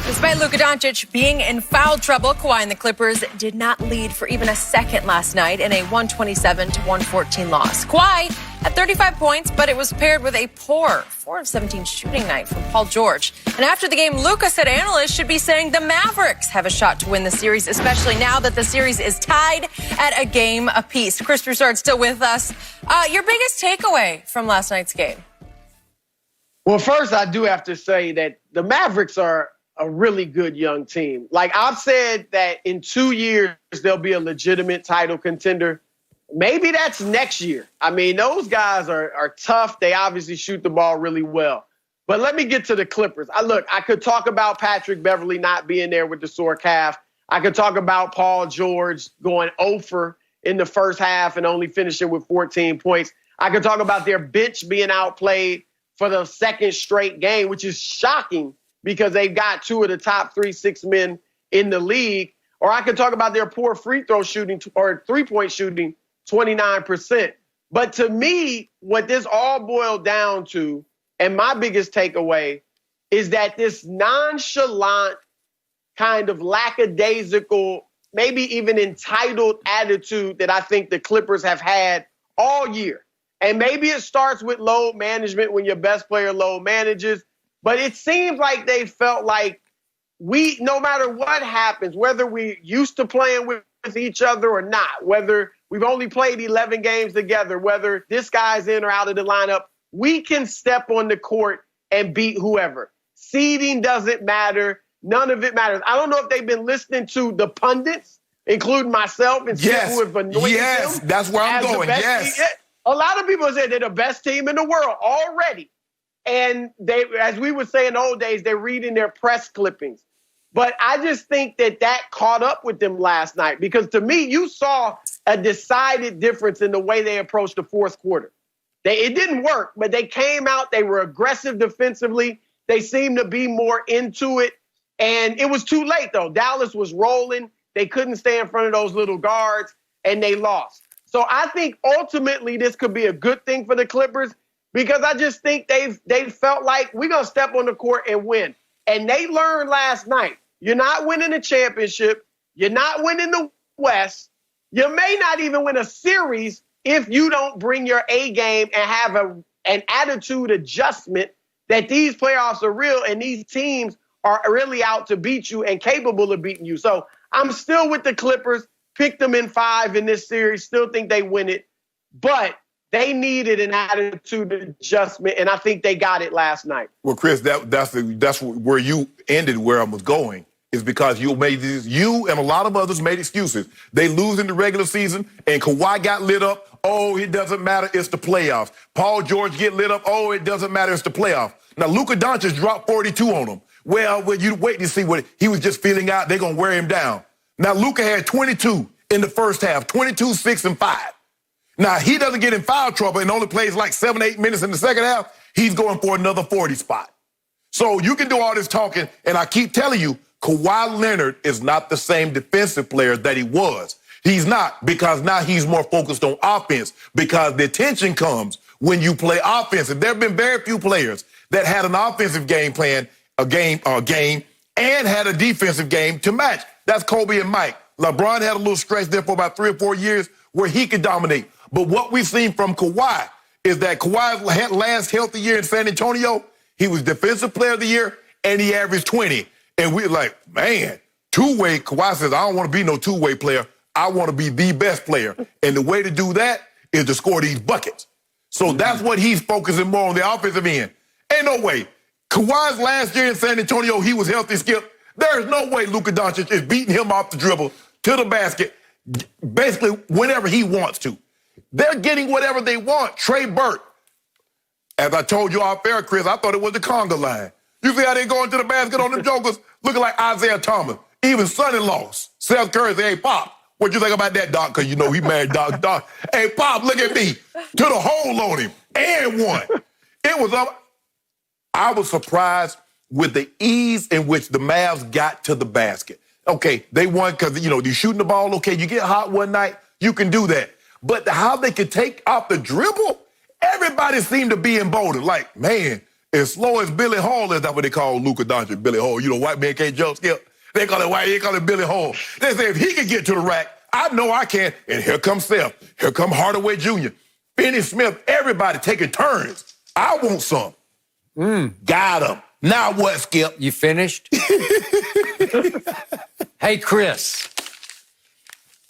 Despite Luka Doncic being in foul trouble, Kawhi and the Clippers did not lead for even a second last night in a 127-114 loss. Kawhi had 35 points, but it was paired with a poor 4 of 17 shooting night from Paul George. And after the game, Luka said analysts should be saying the Mavericks have a shot to win the series, especially now that the series is tied at a game apiece. Chris Broussard still with us. Your biggest takeaway from last night's game? Well, first, I do have to say that the Mavericks are a really good young team. Like I've said that in 2 years, they'll be a legitimate title contender. Maybe that's next year. I mean, those guys are tough. They obviously shoot the ball really well. But let me get to the Clippers. I could talk about Patrick Beverley not being there with the sore calf. I could talk about Paul George going 0 in the first half and only finishing with 14 points. I could talk about their bench being outplayed for the second straight game, which is shocking, because they've got 2 of the top 3-6 men in the league. Or I could talk about their poor free throw shooting or 3-point shooting, 29%. But to me, what this all boiled down to, and my biggest takeaway, is that this nonchalant, kind of lackadaisical, maybe even entitled attitude that I think the Clippers have had all year. And maybe it starts with load management when your best player load manages. But it seems like they felt like no matter what happens, whether we used to playing with each other or not, whether we've only played 11 games together, whether this guy's in or out of the lineup, we can step on the court and beat whoever. Seeding doesn't matter. None of it matters. I don't know if they've been listening to the pundits, including myself and Skip, who have anointed them. That's where I'm going. Yes. A lot of people say they're the best team in the world already. And they, as we would say in the old days, they're reading their press clippings. But I just think that caught up with them last night because to me, you saw a decided difference in the way they approached the fourth quarter. It didn't work, but they came out. They were aggressive defensively. They seemed to be more into it. And it was too late, though. Dallas was rolling. They couldn't stay in front of those little guards, and they lost. So I think ultimately this could be a good thing for the Clippers because I just think they felt like we're going to step on the court and win. And they learned last night, you're not winning a championship. You're not winning the West. You may not even win a series if you don't bring your A game and have an attitude adjustment that these playoffs are real and these teams are really out to beat you and capable of beating you. So I'm still with the Clippers. Pick them in 5 in this series. Still think they win it. But they needed an attitude adjustment, and I think they got it last night. Well, Chris, that's where you ended where I was going. Is because you and a lot of others made excuses. They lose in the regular season, and Kawhi got lit up. Oh, it doesn't matter. It's the playoffs. Paul George get lit up. Oh, it doesn't matter. It's the playoffs. Now, Luka Doncic dropped 42 on him. Well, when you wait to see what he was just feeling out, they're going to wear him down. Now, Luka had 22 in the first half, 22, 6, and 5. Now, he doesn't get in foul trouble and only plays like 7, 8 minutes in the second half. He's going for another 40 spot. So you can do all this talking, and I keep telling you, Kawhi Leonard is not the same defensive player that he was. He's not, because now he's more focused on offense, because the attention comes when you play offense. And there have been very few players that had an offensive game plan, a game, and had a defensive game to match. That's Kobe and Mike. LeBron had a little stretch there for about 3 or 4 years where he could dominate. But what we've seen from Kawhi is that Kawhi's last healthy year in San Antonio, he was Defensive Player of the Year, and he averaged 20. And we're like, man, two-way, Kawhi says, I don't want to be no two-way player. I want to be the best player. And the way to do that is to score these buckets. So that's what he's focusing more on the offensive end. Ain't no way. Kawhi's last year in San Antonio, he was healthy, Skip. There's no way Luka Doncic is beating him off the dribble to the basket basically whenever he wants to. They're getting whatever they want. Trey Burke, as I told you off air, Chris, I thought it was the conga line. You see how they going to the basket on them jokers? Looking like Isaiah Thomas. Even Sonny lost. Seth Curry said, hey, Pop, what you think about that, Doc? Because you know he married Doc. Hey, Pop, look at me. To the hole on him. And one. It was up. I was surprised with the ease in which the Mavs got to the basket. Okay, they won because, you're shooting the ball. Okay, you get hot one night, you can do that. But how they could take off the dribble, everybody seemed to be emboldened. Like, man, as slow as Billy Hall is, that's what they call Luka Doncic, Billy Hall. White man can't jump, Skip. They call it Billy Hall. They say if he can get to the rack, I know I can. And here comes Seth. Here come Hardaway Jr., Finney Smith, everybody taking turns. I want some. Got him. Now what, Skip? You finished? Hey, Chris.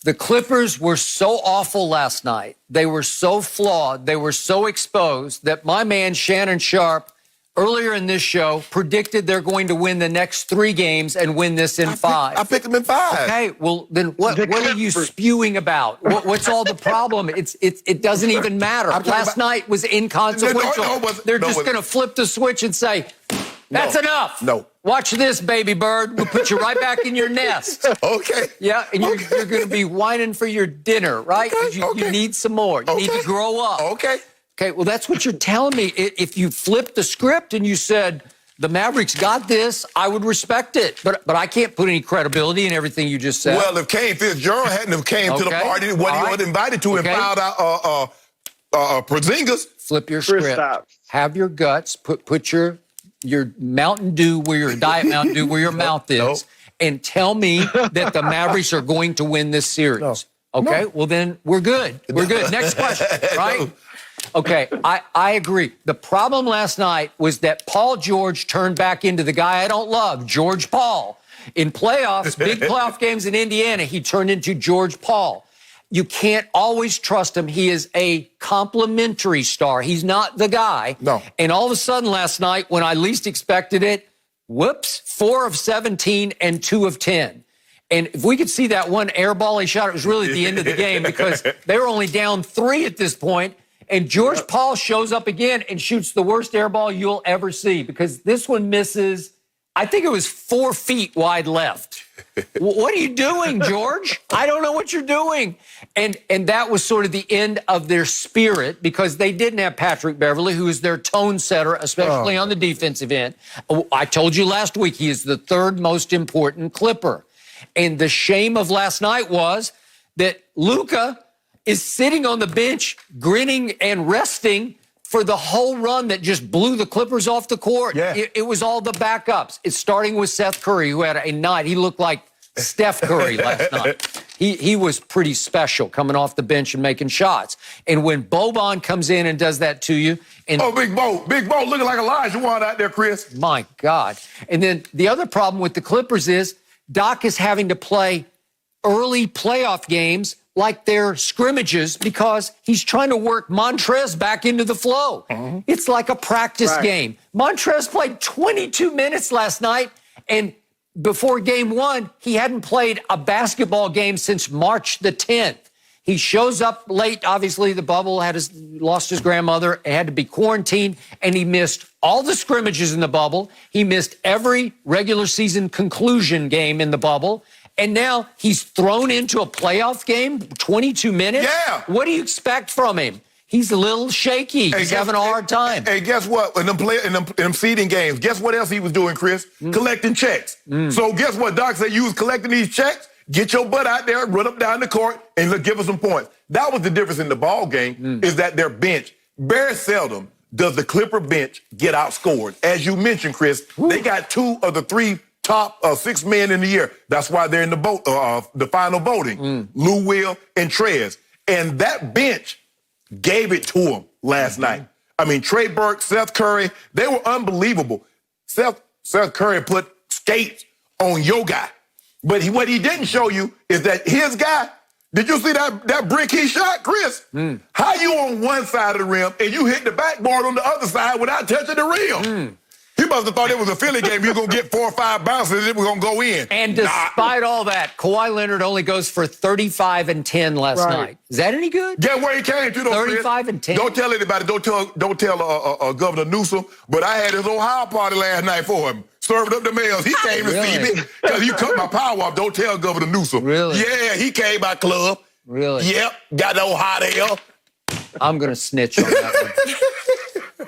The Clippers were so awful last night. They were so flawed. They were so exposed that my man Shannon Sharpe, earlier in this show, predicted they're going to win the next 3 games and win this in 5. I picked them in 5. Okay, well, then what are you spewing about? What's all the problem? It doesn't even matter. Last night was inconsequential. They're just going to flip the switch and say, that's enough. No. Watch this, baby bird. We'll put you right back in your nest. Okay. Yeah, and you're going to be whining for your dinner, right? Okay. You need some more. You need to grow up. Okay. Okay, well, that's what you're telling me. If you flipped the script and you said, the Mavericks got this, I would respect it. But I can't put any credibility in everything you just said. Well, if Kane Fitzgerald hadn't have came to the party, what he was invited to and found out Porzingis. Flip your script. Have your guts. Put your Mountain Dew where your Diet Mountain Dew where your mouth is, and tell me that the Mavericks are going to win this series. Okay, well then we're good. We're good. Next question, right? Okay, I agree. The problem last night was that Paul George turned back into the guy I don't love, George Paul. In playoffs, big playoff games in Indiana, he turned into George Paul. You can't always trust him. He is a complimentary star. He's not the guy. No. And all of a sudden last night, when I least expected it, whoops, 4 of 17 and 2 of 10. And if we could see that one air ball he shot, it was really at the end of the game because they were only down 3 at this point. And George Paul shows up again and shoots the worst air ball you'll ever see because this one misses I think it was 4 feet wide left. What are you doing, George? I don't know what you're doing. And that was sort of the end of their spirit because they didn't have Patrick Beverley, who is their tone setter, especially on the defensive end. I told you last week he is the 3rd most important Clipper. And the shame of last night was that Luka is sitting on the bench, grinning and resting for the whole run that just blew the Clippers off the court. Yeah. It was all the backups. It's starting with Seth Curry, who had a night. He looked like Steph Curry last night. He was pretty special coming off the bench and making shots. And when Boban comes in and does that to you. And Big Bo looking like Elijah Wan out there, Chris. My God. And then the other problem with the Clippers is Doc is having to play early playoff games like they're scrimmages because he's trying to work Montrez back into the flow. It's like a practice game. Montrez played 22 minutes last night, and before game 1, he hadn't played a basketball game since March the 10th. He shows up late. Obviously, the bubble lost his grandmother, had to be quarantined, and he missed all the scrimmages in the bubble. He missed every regular season conclusion game in the bubble. And now he's thrown into a playoff game, 22 minutes. Yeah. What do you expect from him? He's a little shaky. He's having a hard time. Hey, guess what? In them seeding games, guess what else he was doing, Chris? Collecting checks. So guess what? Doc said you was collecting these checks. Get your butt out there, run up down the court, and look, give us some points. That was the difference in the ball game, is that their bench, very seldom does the Clipper bench get outscored. As you mentioned, Chris, they got 2 of the 3 top 6 men in the year. That's why they're in the final voting. Lou Will and Trez. And that bench gave it to him last night. I mean, Trey Burke, Seth Curry, they were unbelievable. Seth Curry put skates on your guy. But what he didn't show you is that his guy, did you see that brick he shot, Chris? How you on one side of the rim and you hit the backboard on the other side without touching the rim? He must have thought it was a Philly game. You were going to get 4 or 5 bounces and it was going to go in. And despite all that, Kawhi Leonard only goes for 35 and 10 last night. Is that any good? Get where he came to, though, 35 and 10. Don't tell anybody. Don't tell Governor Newsom. But I had his Ohio party last night for him. Served up the mails. He came to see me because you cut my power off. Don't tell Governor Newsom. Really? Yeah, he came by club. Really? Yep. Got no hot air. I'm going to snitch on that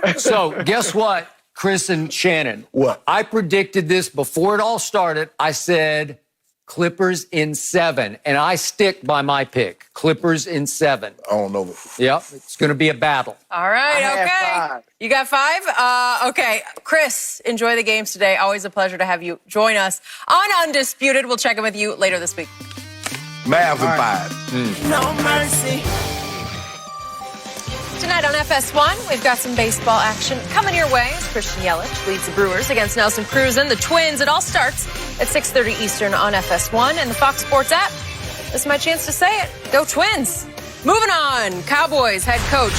one. So guess what, Chris and Shannon? What? I predicted this before it all started. I said Clippers in 7, and I stick by my pick. Clippers in 7. I don't know. Yep, it's going to be a battle. All right, I had okay. 5. You got 5? Okay. Chris, enjoy the games today. Always a pleasure to have you join us on Undisputed. We'll check in with you later this week. Mavs and 5. No mercy. Tonight on FS1, we've got some baseball action coming your way as Christian Yelich leads the Brewers against Nelson Cruz and the Twins. It all starts at 6:30 Eastern on FS1 and the Fox Sports app. This is my chance to say it. Go Twins. Moving on, Cowboys head coach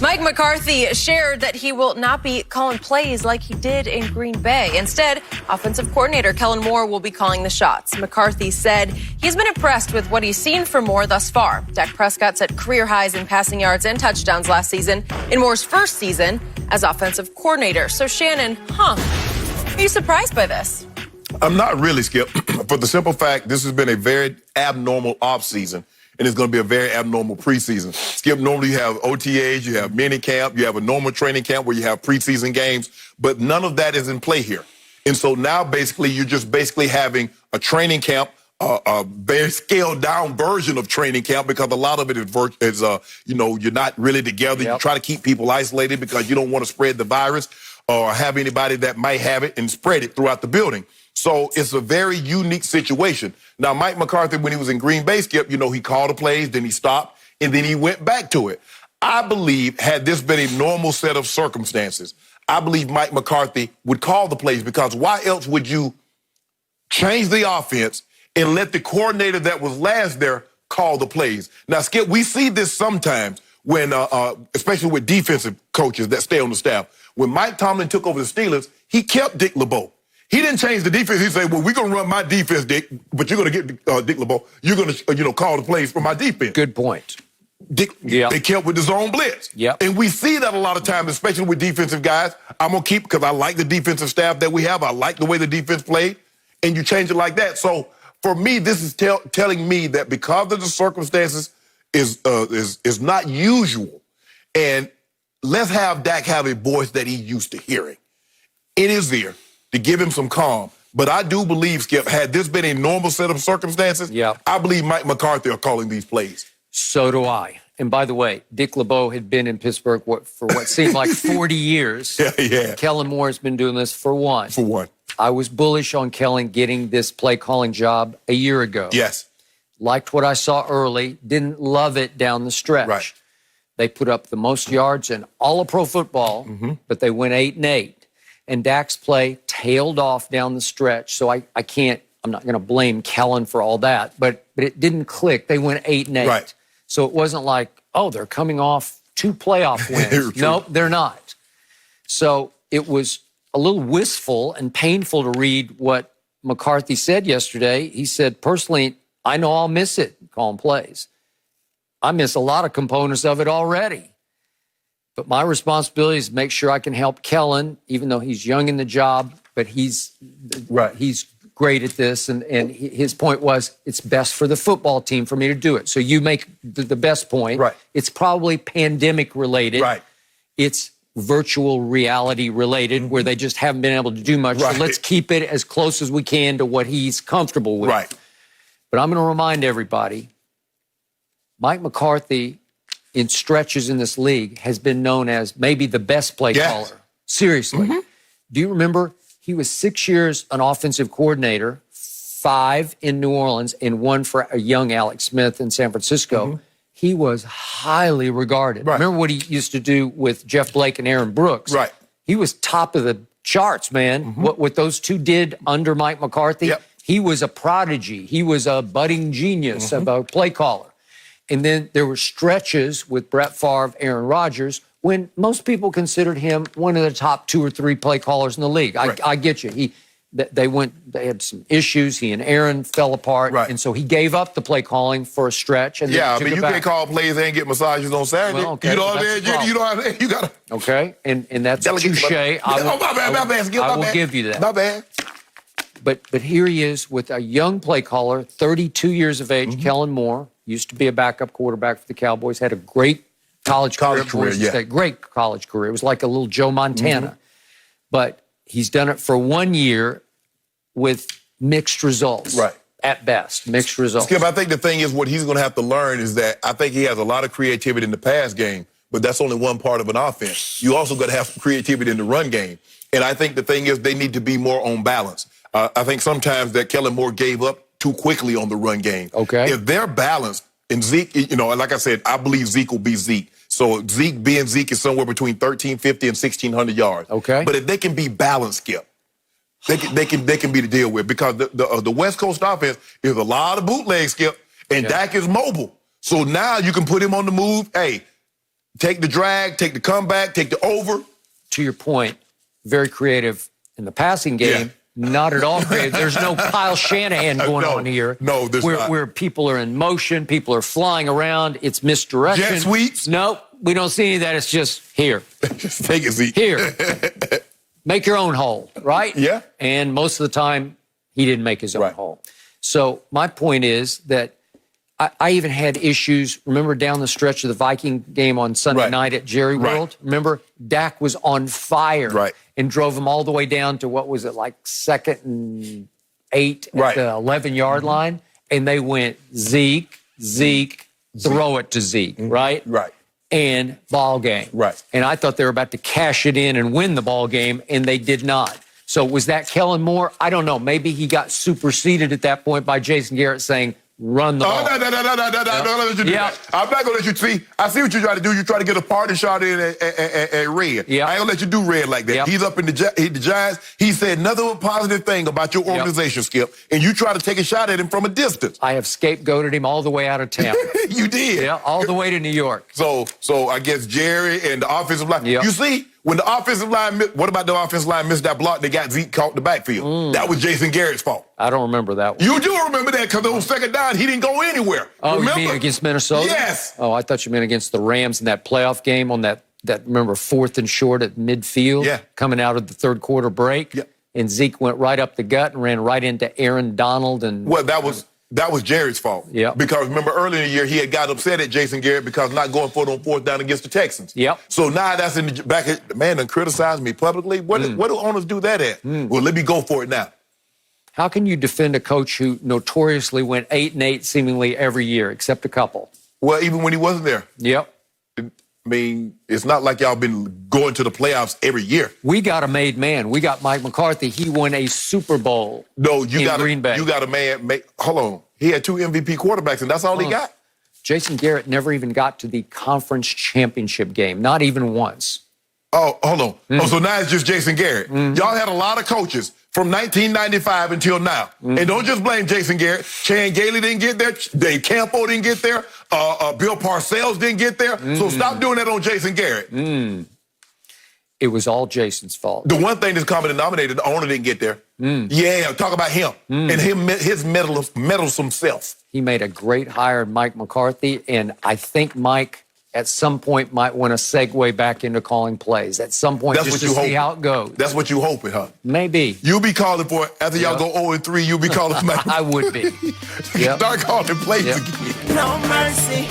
Mike McCarthy shared that he will not be calling plays like he did in Green Bay. Instead, offensive coordinator Kellen Moore will be calling the shots. McCarthy said he's been impressed with what he's seen from Moore thus far. Dak Prescott set career highs in passing yards and touchdowns last season in Moore's first season as offensive coordinator. So Shannon, are you surprised by this? I'm not really, Skip, for the simple fact this has been a very abnormal offseason. And it's going to be a very abnormal preseason. Skip, normally you have OTAs, you have mini camp, you have a normal training camp where you have preseason games, but none of that is in play here. And so now basically you're just basically having a training camp, a very scaled down version of training camp because a lot of it is you're not really together. Yep. You try to keep people isolated because you don't want to spread the virus or have anybody that might have it and spread it throughout the building. So it's a very unique situation. Now, Mike McCarthy, when he was in Green Bay, Skip, he called the plays, then he stopped, and then he went back to it. I believe, had this been a normal set of circumstances, I believe Mike McCarthy would call the plays because why else would you change the offense and let the coordinator that was last there call the plays? Now, Skip, we see this sometimes when, especially with defensive coaches that stay on the staff. When Mike Tomlin took over the Steelers, he kept Dick LeBeau. He didn't change the defense. He said, well, we're going to run my defense, Dick, but you're going to get Dick LeBeau. You're going to, call the plays for my defense. Good point. they kept with the zone blitz. Yep. And we see that a lot of times, especially with defensive guys. I'm going to keep, because I like the defensive staff that we have. I like the way the defense played. And you change it like that. So for me, this is telling me that because of the circumstances is not usual. And let's have Dak have a voice that he's used to hearing in his ear to give him some calm. But I do believe, Skip, had this been a normal set of circumstances, I believe Mike McCarthy are calling these plays. So do I. And by the way, Dick LeBeau had been in Pittsburgh for what seemed like 40 years. Yeah. Kellen Moore has been doing this for one. For one. I was bullish on Kellen getting this play calling job a year ago. Yes. Liked what I saw early. Didn't love it down the stretch. Right. They put up the most yards in all of pro football, but they went 8-8. And Dak's play tailed off down the stretch. So I'm not going to blame Kellen for all that, but it didn't click. They went 8-8. Right. So it wasn't like, oh, they're coming off 2 playoff wins. Nope, they're not. So it was a little wistful and painful to read what McCarthy said yesterday. He said, personally, I know I'll miss it calling plays. I miss a lot of components of it already. But my responsibility is to make sure I can help Kellen, even though he's young in the job, but he's great at this. And his point was, it's best for the football team for me to do it. So you make the best point. Right. It's probably pandemic related. Right. It's virtual reality related, where they just haven't been able to do much. Right. So let's keep it as close as we can to what he's comfortable with. Right. But I'm going to remind everybody, Mike McCarthy, in stretches in this league, has been known as maybe the best play caller. Seriously. Do you remember he was 6 years an offensive coordinator, 5 in New Orleans, and 1 for a young Alex Smith in San Francisco? He was highly regarded. Right. Remember what he used to do with Jeff Blake and Aaron Brooks? Right. He was top of the charts, man. What those two did under Mike McCarthy, he was a prodigy. He was a budding genius of a play caller. And then there were stretches with Brett Favre, Aaron Rodgers, when most people considered him one of the top 2 or 3 play callers in the league. I get you. They had some issues. He and Aaron fell apart. Right. And so he gave up the play calling for a stretch. And Yeah, I then mean, you can't call plays and get massages on Saturday. Well, okay, you know well, what I mean? You know what I mean? You got to. Okay, and that's Delegate touche. I will give you that. My bad. But here he is with a young play caller, 32 years of age, Kellen Moore, used to be a backup quarterback for the Cowboys, had a great college career. Great college career. It was like a little Joe Montana. But he's done it for 1 year with mixed results. Right. At best, mixed results. Skip, I think the thing is what he's going to have to learn is that I think he has a lot of creativity in the pass game, but that's only one part of an offense. You also got to have some creativity in the run game. And I think the thing is they need to be more on balance. I think sometimes that Kellen Moore gave up too quickly on the run game. Okay. If they're balanced, and Zeke, like I said, I believe Zeke will be Zeke. So Zeke being Zeke is somewhere between 1,350 and 1,600 yards. Okay. But if they can be balanced, Skip, they can be the deal with, because the West Coast offense is a lot of bootleg, Skip, and Dak is mobile. So now you can put him on the move. Hey, take the drag, take the comeback, take the over. To your point, very creative in the passing game. Not at all creative. There's no Kyle Shanahan going on here. No, there's not. Where people are in motion, people are flying around. It's misdirection. Jet sweeps? No, we don't see any of that. It's just here. Just take it, Zeke. Here. Make your own hole, right? Yeah. And most of the time, he didn't make his own hole. So my point is that I even had issues, remember down the stretch of the Viking game on Sunday night at Jerry World? Remember, Dak was on fire and drove him all the way down to, what was it, like 2nd and 8 at the 11-yard line? And they went Zeke, throw it to Zeke, right? Right. And ball game. Right. And I thought they were about to cash it in and win the ball game, and they did not. So was that Kellen Moore? I don't know. Maybe he got superseded at that point by Jason Garrett saying, run the ball. No, don't let you do that. I'm not going to let you see. I see what you try to do. You try to get a party shot in at Red. I ain't going to let you do Red like that. He's up in the Giants. He said nothing but positive thing about your organization, Skip, and you try to take a shot at him from a distance. I have scapegoated him all the way out of town. You did. Yeah, all the way to New York. So I guess Jerry and the offensive line. You see, When the offensive line, what about the offensive line missed that block? They got Zeke caught in the backfield. That was Jason Garrett's fault. I don't remember that one. You do remember that because on second down, he didn't go anywhere. Oh, remember? you mean against Minnesota? Yes. Oh, I thought you meant against the Rams in that playoff game on that remember, 4th and short at midfield? Yeah. Coming out of the third quarter break? Yeah. And Zeke went right up the gut and ran right into Aaron Donald. And Well, that was Jerry's fault. Yeah. Because remember earlier in the year, he had got upset at Jason Garrett because not going for it on 4th down against the Texans. Yep. So now that's in the back. Man, done criticized me publicly. What do owners do that at? Well, let me go for it now. How can you defend a coach who notoriously went 8-8 seemingly every year, except a couple? Well, even when he wasn't there. Yep. I mean, it's not like y'all been going to the playoffs every year. We got a made man. We got Mike McCarthy. He won a Super Bowl. No, you got Green Bay. You got a man. Hold on, he had 2 MVP quarterbacks, and that's all he got. Jason Garrett never even got to the conference championship game, not even once. Oh, hold on. Oh, so now it's just Jason Garrett. Y'all had a lot of coaches from 1995 until now. And don't just blame Jason Garrett. Chan Gailey didn't get there. Dave Campo didn't get there. Bill Parcells didn't get there. So stop doing that on Jason Garrett. It was all Jason's fault. The one thing that's common denominator, the owner didn't get there. Yeah, talk about him and his meddlesome self. He made a great hire in Mike McCarthy, and I think Mike at some point might want to segue back into calling plays. At some point, That's just what to you see hope. how it goes. That's what you hoping, huh? Maybe. You'll be calling for it. After y'all go 0-3, you'll be calling for I would be. Yep. Start calling plays Yep. again. No mercy.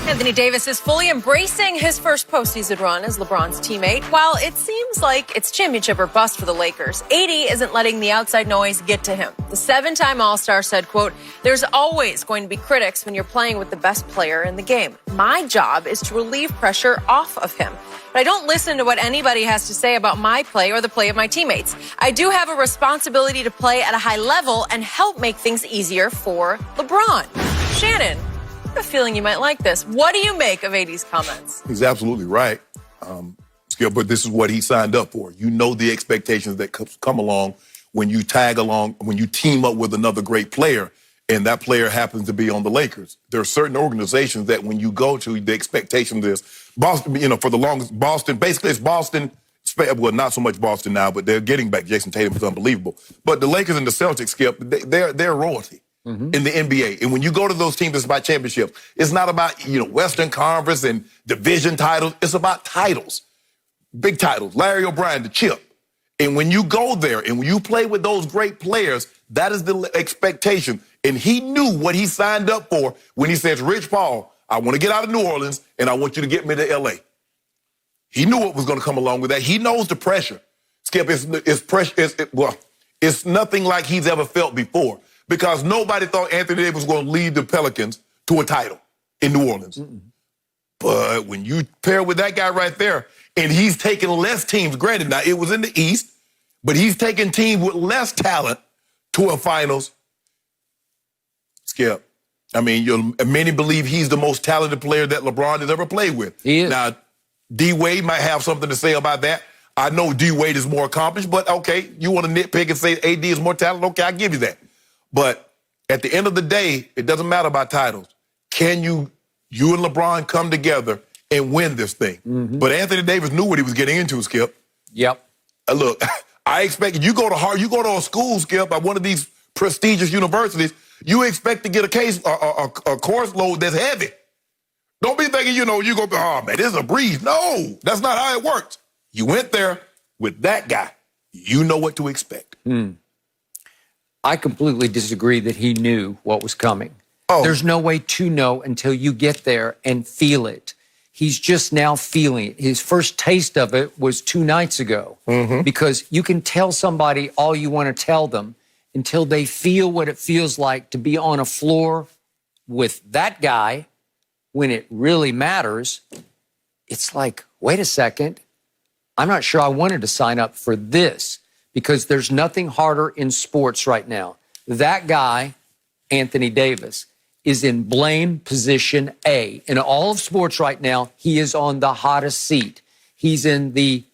Anthony Davis is fully embracing his first postseason run as LeBron's teammate. While it seems like it's championship or bust for the Lakers, AD isn't letting the outside noise get to him. The 7-time All-Star said, quote, "There's always going to be critics when you're playing with the best player in the game. My job is to relieve pressure off of him. But I don't listen to what anybody has to say about my play or the play of my teammates. I do have a responsibility to play at a high level and help make things easier for LeBron." Shannon, I have a feeling you might like this. What do you make of AD's comments? He's absolutely right, Skip, but this is what he signed up for. You know the expectations that come along when you tag along, when you team up with another great player, and that player happens to be on the Lakers. There are certain organizations that when you go to, the expectation is Boston, for the longest, Boston, basically it's Boston, well, not so much Boston now, but they're getting back. Jason Tatum is unbelievable. But the Lakers and the Celtics, Skip, they're royalty. In the NBA. And when you go to those teams, it's about championships. It's not about, Western Conference and division titles. It's about titles. Big titles. Larry O'Brien, the chip. And when you go there and when you play with those great players, that is the expectation. And he knew what he signed up for when he says, Rich Paul, I want to get out of New Orleans and I want you to get me to L.A. He knew what was going to come along with that. He knows the pressure. Skip, it's pressure. It's nothing like he's ever felt before. Because nobody thought Anthony Davis was going to lead the Pelicans to a title in New Orleans. But when you pair with that guy right there, and he's taking less teams, granted, now it was in the East, but he's taking teams with less talent to a finals. Skip, I mean, many believe he's the most talented player that LeBron has ever played with. He is. Now, D-Wade might have something to say about that. I know D-Wade is more accomplished, but okay, you want to nitpick and say AD is more talented? Okay, I'll give you that. But at the end of the day, it doesn't matter about titles. Can you and LeBron come together and win this thing? But Anthony Davis knew what he was getting into, Skip. Yep. Look, I expect you go to a school, Skip, at one of these prestigious universities, you expect to get a course load that's heavy. Don't be thinking, you go, oh, man, this is a breeze. No, that's not how it works. You went there with that guy. You know what to expect. I completely disagree that he knew what was coming. Oh. There's no way to know until you get there and feel it. He's just now feeling it. His first taste of it was 2 nights ago. Because you can tell somebody all you want to tell them until they feel what it feels like to be on a floor with that guy when it really matters. It's like, wait a second, I'm not sure I wanted to sign up for this. Because there's nothing harder in sports right now. That guy, Anthony Davis, is in blame position A. In all of sports right now, he is on the hottest seat. He's in the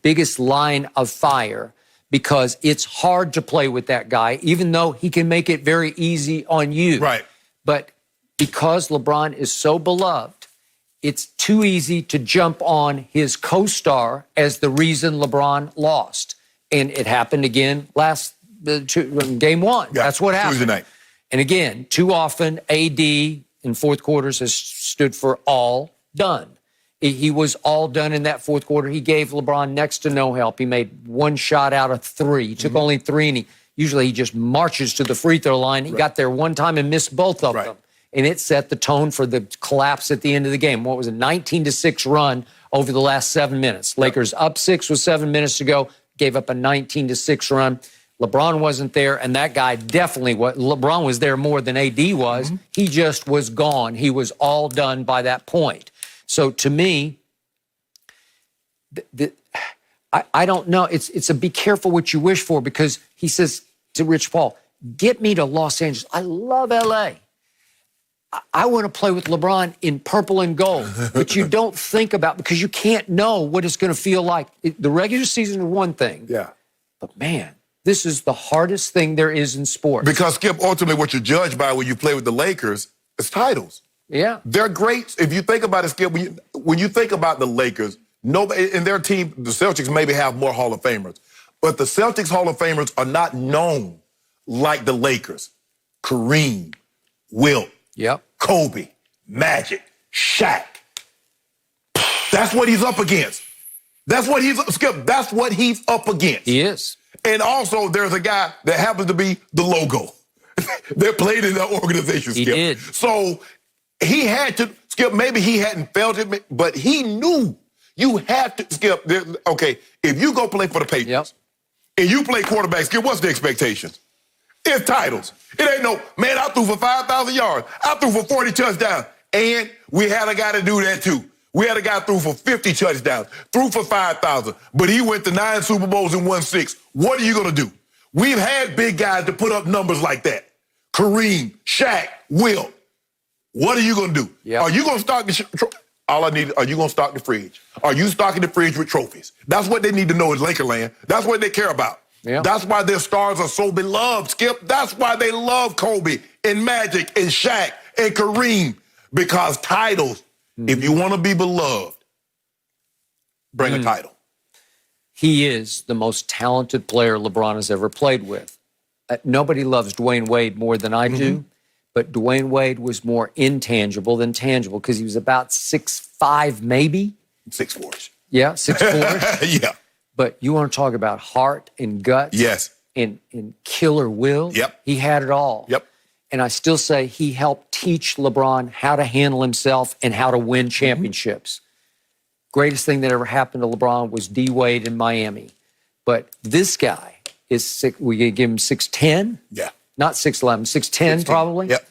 biggest line of fire because it's hard to play with that guy, even though he can make it very easy on you. Right. But because LeBron is so beloved, it's too easy to jump on his co-star as the reason LeBron lost. And it happened again game one. Yeah, that's what happened. Tuesday night. And again, too often, AD in fourth quarters has stood for all done. He was all done in that fourth quarter. He gave LeBron next to no help. He made one shot out of three. He took only three, and usually he just marches to the free throw line. He got there one time and missed both of them. And it set the tone for the collapse at the end of the game. What was a 19-6 run over the last 7 minutes? Lakers up 6 with 7 minutes to go, gave up a 19-6 run. LeBron wasn't there, and that guy definitely was. LeBron was there more than AD was. He just was gone. He was all done by that point. So to me, I don't know. It's a be careful what you wish for, because he says to Rich Paul, get me to Los Angeles. I love L.A. I want to play with LeBron in purple and gold, but you don't think about, because you can't know what it's going to feel like. The regular season is one thing. Yeah. But, man, this is the hardest thing there is in sports. Because, Skip, ultimately what you're judged by when you play with the Lakers is titles. Yeah. They're great. If you think about it, Skip, when you think about the Lakers, nobody in their team, the Celtics maybe have more Hall of Famers. But the Celtics Hall of Famers are not known like the Lakers. Kareem, Wilt, Kobe, Magic, Shaq. That's what he's up against. That's what he's up against. He is. And also, there's a guy that happens to be the logo that played in that organization, Skip. He did. So he had to, Skip, maybe he hadn't felt it, but he knew you had to, Skip, okay, if you go play for the Patriots and you play quarterback, Skip, what's the expectations? It's titles. It ain't no, man, I threw for 5,000 yards. I threw for 40 touchdowns. And we had a guy to do that too. We had a guy threw for 50 touchdowns, threw for 5,000, but he went to 9 Super Bowls and won 6. What are you going to do? We've had big guys to put up numbers like that. Kareem, Shaq, Wilt. What are you going to do? Yep. Are you going to stock the are you going to stock the fridge? Are you stocking the fridge with trophies? That's what they need to know in Lakerland. That's what they care about. Yeah. That's why their stars are so beloved, Skip. That's why they love Kobe and Magic and Shaq and Kareem, because titles. If you want to be beloved, bring a title. He is the most talented player LeBron has ever played with. Nobody loves Dwayne Wade more than I do, but Dwayne Wade was more intangible than tangible, because he was about 6'5", maybe. 6'4". Yeah, 6'4". Yeah. But you want to talk about heart and guts? Yes. And killer will? Yep. He had it all. Yep. And I still say he helped teach LeBron how to handle himself and how to win championships. Greatest thing that ever happened to LeBron was D. Wade in Miami. But this guy is we give him 6'10". Yeah. Not 6'11", 6'10" probably. Yep.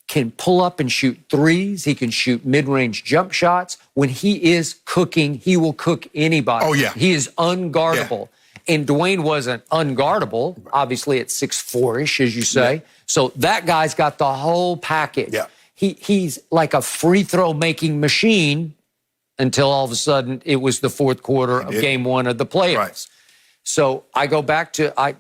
Can pull up and shoot threes. He can shoot mid-range jump shots. When he is cooking, he will cook anybody. Oh, yeah. He is unguardable. Yeah. And Dwayne wasn't unguardable, obviously at 6'4"-ish, as you say. Yeah. So that guy's got the whole package. Yeah. He's like a free throw making machine until all of a sudden it was the fourth quarter of game one of the playoffs. Right. So I go back to, I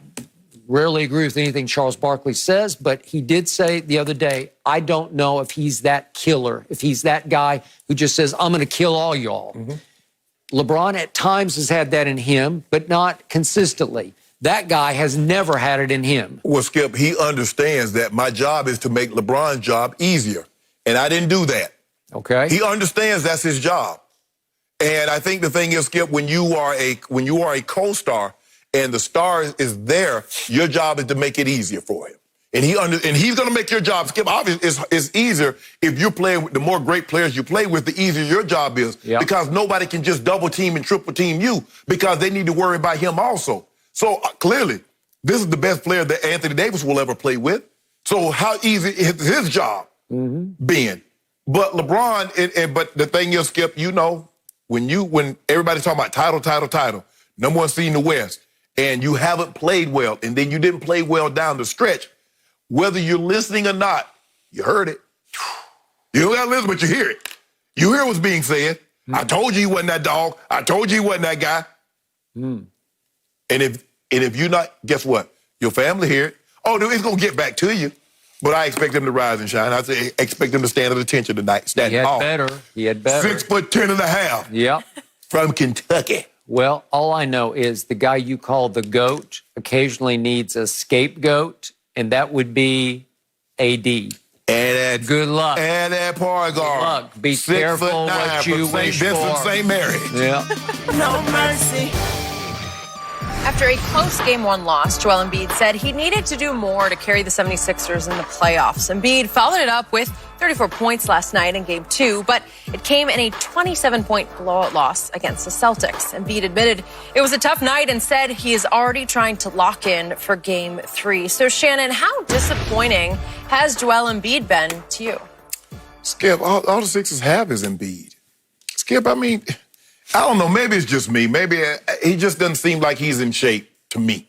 rarely agree with anything Charles Barkley says, but he did say the other day, I don't know if he's that killer, if he's that guy who just says, I'm going to kill all y'all. LeBron at times has had that in him, but not consistently. That guy has never had it in him. Well, Skip, he understands that my job is to make LeBron's job easier, and I didn't do that. Okay. He understands that's his job. And I think the thing is, Skip, when you are a co-star and the star is there, your job is to make it easier for him. And he's going to make your job, Skip, obviously it's easier if you're playing with the more great players you play with, the easier your job is. Yep. Because nobody can just double team and triple team you, because they need to worry about him also. So clearly, this is the best player that Anthony Davis will ever play with. So how easy is his job being? But LeBron, but the thing is, Skip, you know, when everybody's talking about title, number one seed in the West, and you haven't played well, and then you didn't play well down the stretch, whether you're listening or not, you heard it. You don't got to listen, but you hear it. You hear what's being said. I told you he wasn't that dog. I told you he wasn't that guy. And if you're not, guess what? Your family hear it. Oh, no, it's going to get back to you. But I expect him to rise and shine. I expect him to stand at attention tonight. Stand He had tall. better. He had better. 6'10.5". Yep. From Kentucky. Well, all I know is the guy you call the GOAT occasionally needs a scapegoat, and that would be AD. And that, Good luck. And that point guard. Good luck. Be careful what you wish for. St. Mary. Yeah. No mercy. After a close Game 1 loss, Joel Embiid said he needed to do more to carry the 76ers in the playoffs. Embiid followed it up with 34 points last night in Game 2, but it came in a 27-point blowout loss against the Celtics. Embiid admitted it was a tough night and said he is already trying to lock in for Game 3. So, Shannon, how disappointing has Joel Embiid been to you? Skip, all the Sixers have is Embiid. Skip, I mean, I don't know. Maybe it's just me. Maybe he just doesn't seem like he's in shape to me.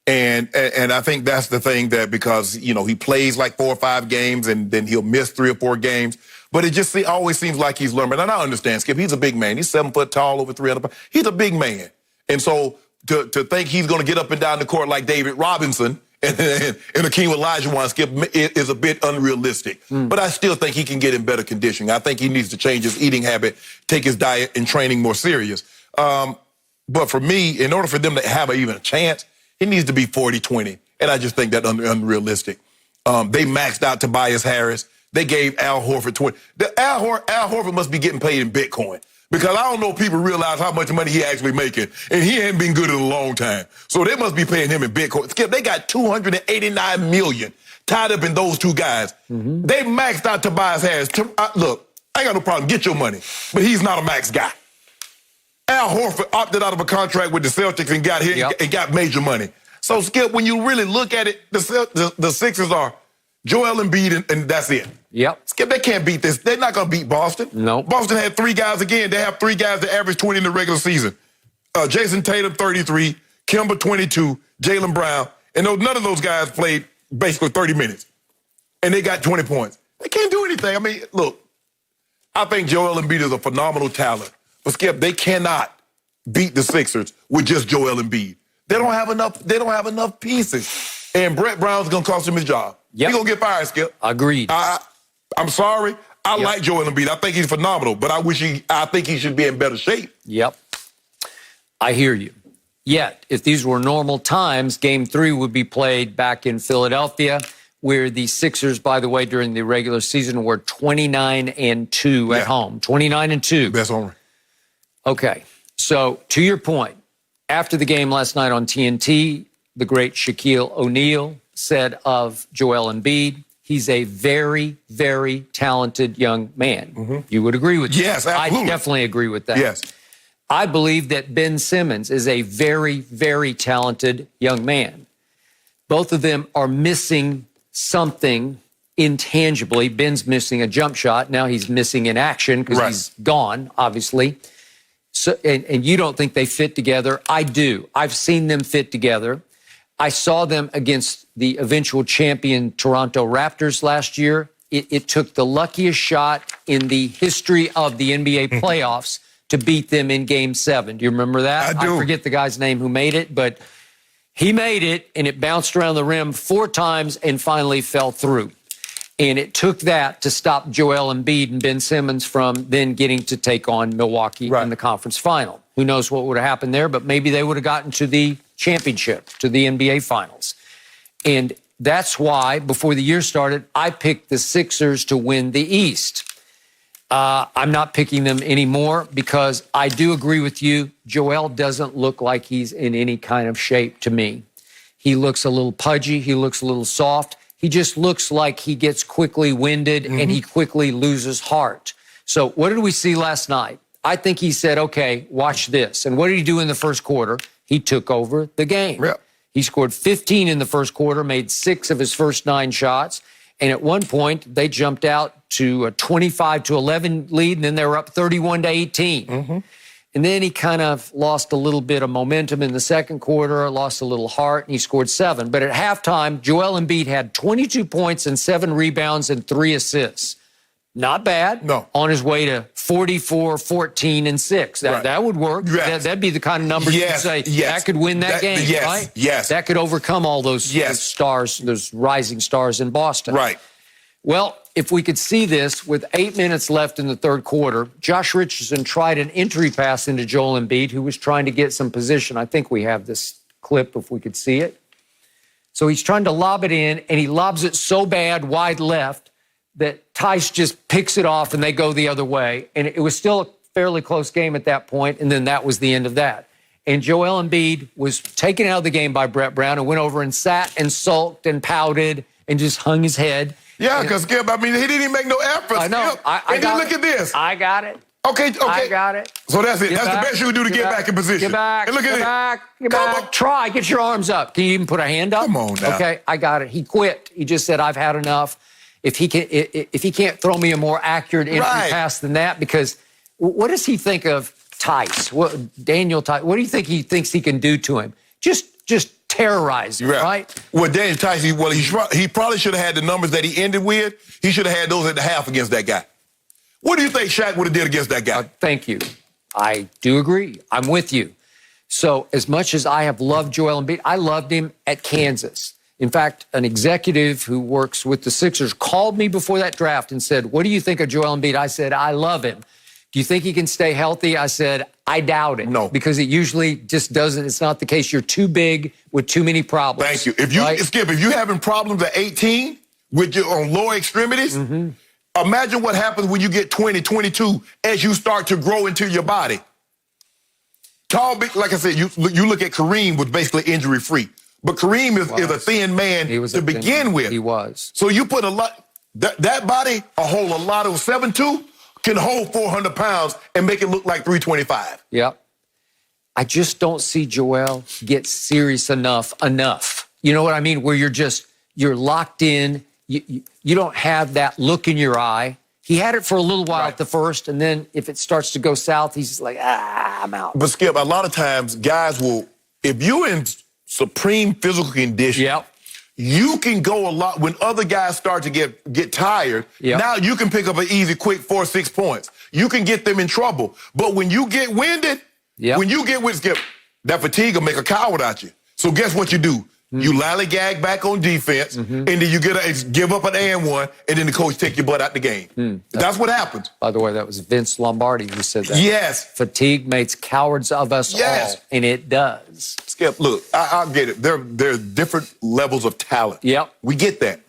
And I think that's the thing, that because, you know, he plays like 4 or 5 games and then he'll miss 3 or 4 games. But it just always seems like he's learning. And I understand, Skip, he's a big man. He's 7 foot tall, over 300 pounds. He's a big man. And so to think he's going to get up and down the court like David Robinson and Akeem Olajuwon, Skip, is a bit unrealistic. But I still think he can get in better conditioning. I think he needs to change his eating habit, take his diet and training more serious. But for me, in order for them to have even a chance, it needs to be 40-20. And I just think that's unrealistic. They maxed out Tobias Harris. They gave Al Horford 20. Al Horford must be getting paid in Bitcoin, because I don't know if people realize how much money he actually making. And he ain't been good in a long time. So they must be paying him in Bitcoin. Skip, they got $289 million tied up in those 2 guys. They maxed out Tobias Harris. Look, I ain't got no problem. Get your money. But he's not a max guy. Al Horford opted out of a contract with the Celtics and got here and got major money. So, Skip, when you really look at it, the Sixers are Joel Embiid and that's it. Yep. Skip, they can't beat this. They're not going to beat Boston. No. Boston had 3 guys again. They have 3 guys that average 20 in the regular season. Jason Tatum, 33, Kemba, 22, Jaylen Brown. And none of those guys played basically 30 minutes. And they got 20 points. They can't do anything. I mean, look, I think Joel Embiid is a phenomenal talent. But, Skip, they cannot beat the Sixers with just Joel Embiid. They don't have enough pieces. And Brett Brown's going to cost him his job. Yep. He's going to get fired, Skip. Agreed. I'm sorry. I like Joel Embiid. I think he's phenomenal, but I think he should be in better shape. Yep. I hear you. Yet, if these were normal times, Game 3 would be played back in Philadelphia, where the Sixers, by the way, during the regular season were 29-2 at home. 29-2. Best owner. Okay. So, to your point, after the game last night on TNT, the great Shaquille O'Neal said of Joel Embiid, he's a very, very talented young man. You would agree with that? Yes, absolutely. I definitely agree with that. Yes. I believe that Ben Simmons is a very, very talented young man. Both of them are missing something intangibly. Ben's missing a jump shot. Now he's missing in action because he's gone, obviously. So, and you don't think they fit together. I do. I've seen them fit together. I saw them against the eventual champion Toronto Raptors last year. It took the luckiest shot in the history of the NBA playoffs to beat them in Game 7. Do you remember that? I do. I forget the guy's name who made it, but he made it, and it bounced around the rim 4 times and finally fell through. And it took that to stop Joel Embiid and Ben Simmons from then getting to take on Milwaukee in the conference final. Who knows what would have happened there, but maybe they would have gotten to the championship, to the NBA finals. And that's why, before the year started, I picked the Sixers to win the East. I'm not picking them anymore because I do agree with you. Joel doesn't look like he's in any kind of shape to me. He looks a little pudgy. He looks a little soft. He just looks like he gets quickly winded and he quickly loses heart. So what did we see last night? I think he said, okay, watch this. And what did he do in the first quarter? He took over the game. Yep. He scored 15 in the first quarter, made 6 of his first 9 shots. And at one point, they jumped out to a 25-11 lead, and then they were up 31-18. And then he kind of lost a little bit of momentum in the second quarter, lost a little heart, and he scored 7. But at halftime, Joel Embiid had 22 points and 7 rebounds and 3 assists. Not bad. No. On his way to 44, 14, and 6. That would work. Yes. That'd be the kind of numbers you'd say that could win that game, yes, right? Yes. That could overcome all those stars, those rising stars in Boston. Right. Well, if we could see this with 8 minutes left in the third quarter, Josh Richardson tried an entry pass into Joel Embiid, who was trying to get some position. I think we have this clip if we could see it. So he's trying to lob it in, and he lobs it so bad wide left that Tice just picks it off and they go the other way. And it was still a fairly close game at that point, and then that was the end of that. And Joel Embiid was taken out of the game by Brett Brown and went over and sat and sulked and pouted and just hung his head. Yeah, because Skip, I mean, he didn't even make no efforts. I know. And then look at this. I got it. Okay. I got it. So that's it. Get That's back, the best you can do to get back in position. Get back. And look at get it. back. Get Come back. on. Try. Get your arms up. Can you even put a hand up? Come on now. Okay, I got it. He quit. He just said, I've had enough. If he can't throw me a more accurate entry pass than that, because what does he think of Tice? Daniel Tice? What do you think he thinks he can do to him? Just terrorize him, right? Well, Daniel Tice, he probably should have had the numbers that he ended with. He should have had those at the half against that guy. What do you think Shaq would have did against that guy? Thank you. I do agree. I'm with you. So as much as I have loved Joel Embiid, I loved him at Kansas. In fact, an executive who works with the Sixers called me before that draft and said, what do you think of Joel Embiid? I said, I love him. Do you think he can stay healthy? I said, I doubt it. No. Because it usually just doesn't. It's not the case. You're too big with too many problems. Thank you. Skip, if you're having problems at 18 with your on lower extremities, imagine what happens when you get 20, 22 as you start to grow into your body. Tall, big, like I said, you look at Kareem was basically injury-free. But Kareem is a thin man to begin with. He was. So you put a lot, that body, a lot of 7'2", can hold 400 pounds and make it look like 325. Yep. I just don't see Joel get serious enough. You know what I mean? Where you're locked in. You don't have that look in your eye. He had it for a little while at the first, and then if it starts to go south, he's just like, I'm out. But Skip, a lot of times guys will, if you're in supreme physical condition, you can go a lot. When other guys start to get tired, now you can pick up an easy, quick 4-6 points. You can get them in trouble. But when you get winded, Skip, that fatigue will make a coward out you. So guess what you do? You lollygag back on defense, and then you give up an and one, and then the coach take your butt out the game. That's what happens. By the way, that was Vince Lombardi who said that. Yes. Fatigue makes cowards of us all, and it does. Skip, look, I get it. There are different levels of talent. Yep. We get that.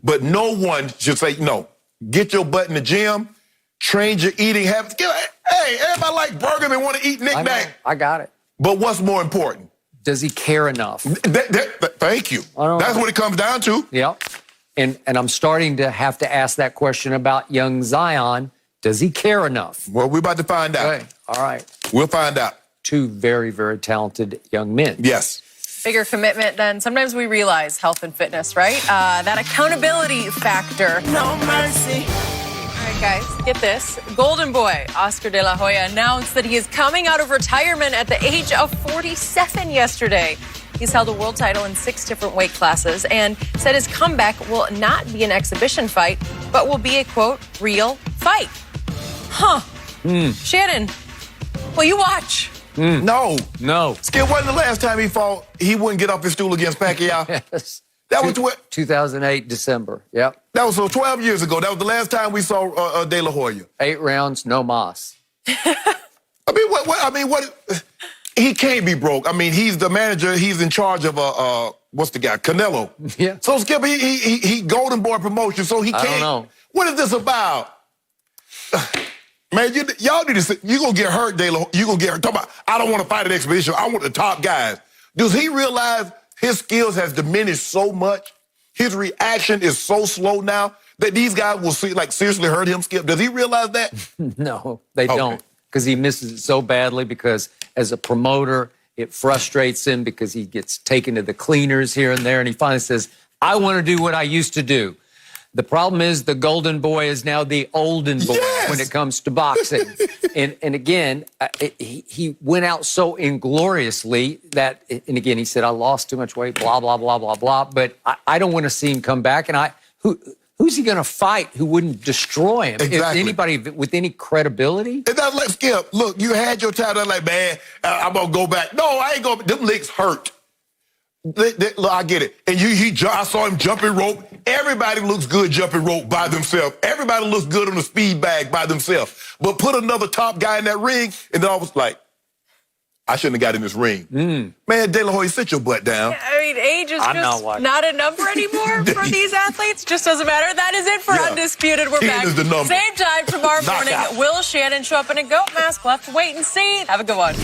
But no one should say, no, get your butt in the gym, train your eating habits. Hey, everybody like burgers and want to eat knick-knack. I got it. But what's more important? Does he care enough? Thank you. That's what it comes down to. Yep. And I'm starting to have to ask that question about young Zion. Does he care enough? Well, we're about to find out. Okay. All right. We'll find out. Two very, very talented young men. Yes. Bigger commitment than sometimes we realize, health and fitness, right? That accountability factor. No mercy. All right, guys, get this. Golden Boy, Oscar De La Hoya, announced that he is coming out of retirement at the age of 47 yesterday. He's held a world title in 6 different weight classes and said his comeback will not be an exhibition fight, but will be a, quote, real fight. Shannon, will you watch? No. Skip, wasn't the last time he fought, he wouldn't get off his stool against Pacquiao? Yes. That was 2008, December. Yep. That was so 12 years ago. That was the last time we saw De La Hoya. 8 rounds, no mas. What? He can't be broke. I mean, he's the manager. He's in charge of what's the guy? Canelo. Yeah. So Skip, he Golden Boy promotion. So he can't. I don't know. What is this about? Man, y'all need to say, you gonna get hurt, De La Hoya. You gonna get hurt. Talk about, I don't want to fight an expedition. I want the top guys. Does he realize his skills has diminished so much? His reaction is so slow now that these guys will seriously hurt him, Skip. Does he realize that? No, they don't. Because he misses it so badly, because as a promoter, it frustrates him because he gets taken to the cleaners here and there, and he finally says, I want to do what I used to do. The problem is the Golden Boy is now the olden boy when it comes to boxing. and again, he went out so ingloriously that, and again, he said, I lost too much weight, blah, blah, blah, blah, blah. But I don't want to see him come back. And Who's he going to fight who wouldn't destroy him? Exactly. If anybody with any credibility? And that's like, Skip, look, you had your time. I'm like, man, I'm going to go back. No, I ain't going to. Them licks hurt. Look, I get it. And I saw him jumping rope. Everybody looks good jumping rope by themselves. Everybody looks good on the speed bag by themselves. But put another top guy in that ring, and then I was like, I shouldn't have got in this ring. Man, De La Hoya, sit your butt down. I mean, age is just not a number anymore for these athletes. Just doesn't matter. That is it for Undisputed. We're back. Is the number. Same time tomorrow morning. Knockout. Will Shannon show up in a goat mask? We'll have to wait and see. Have a good one.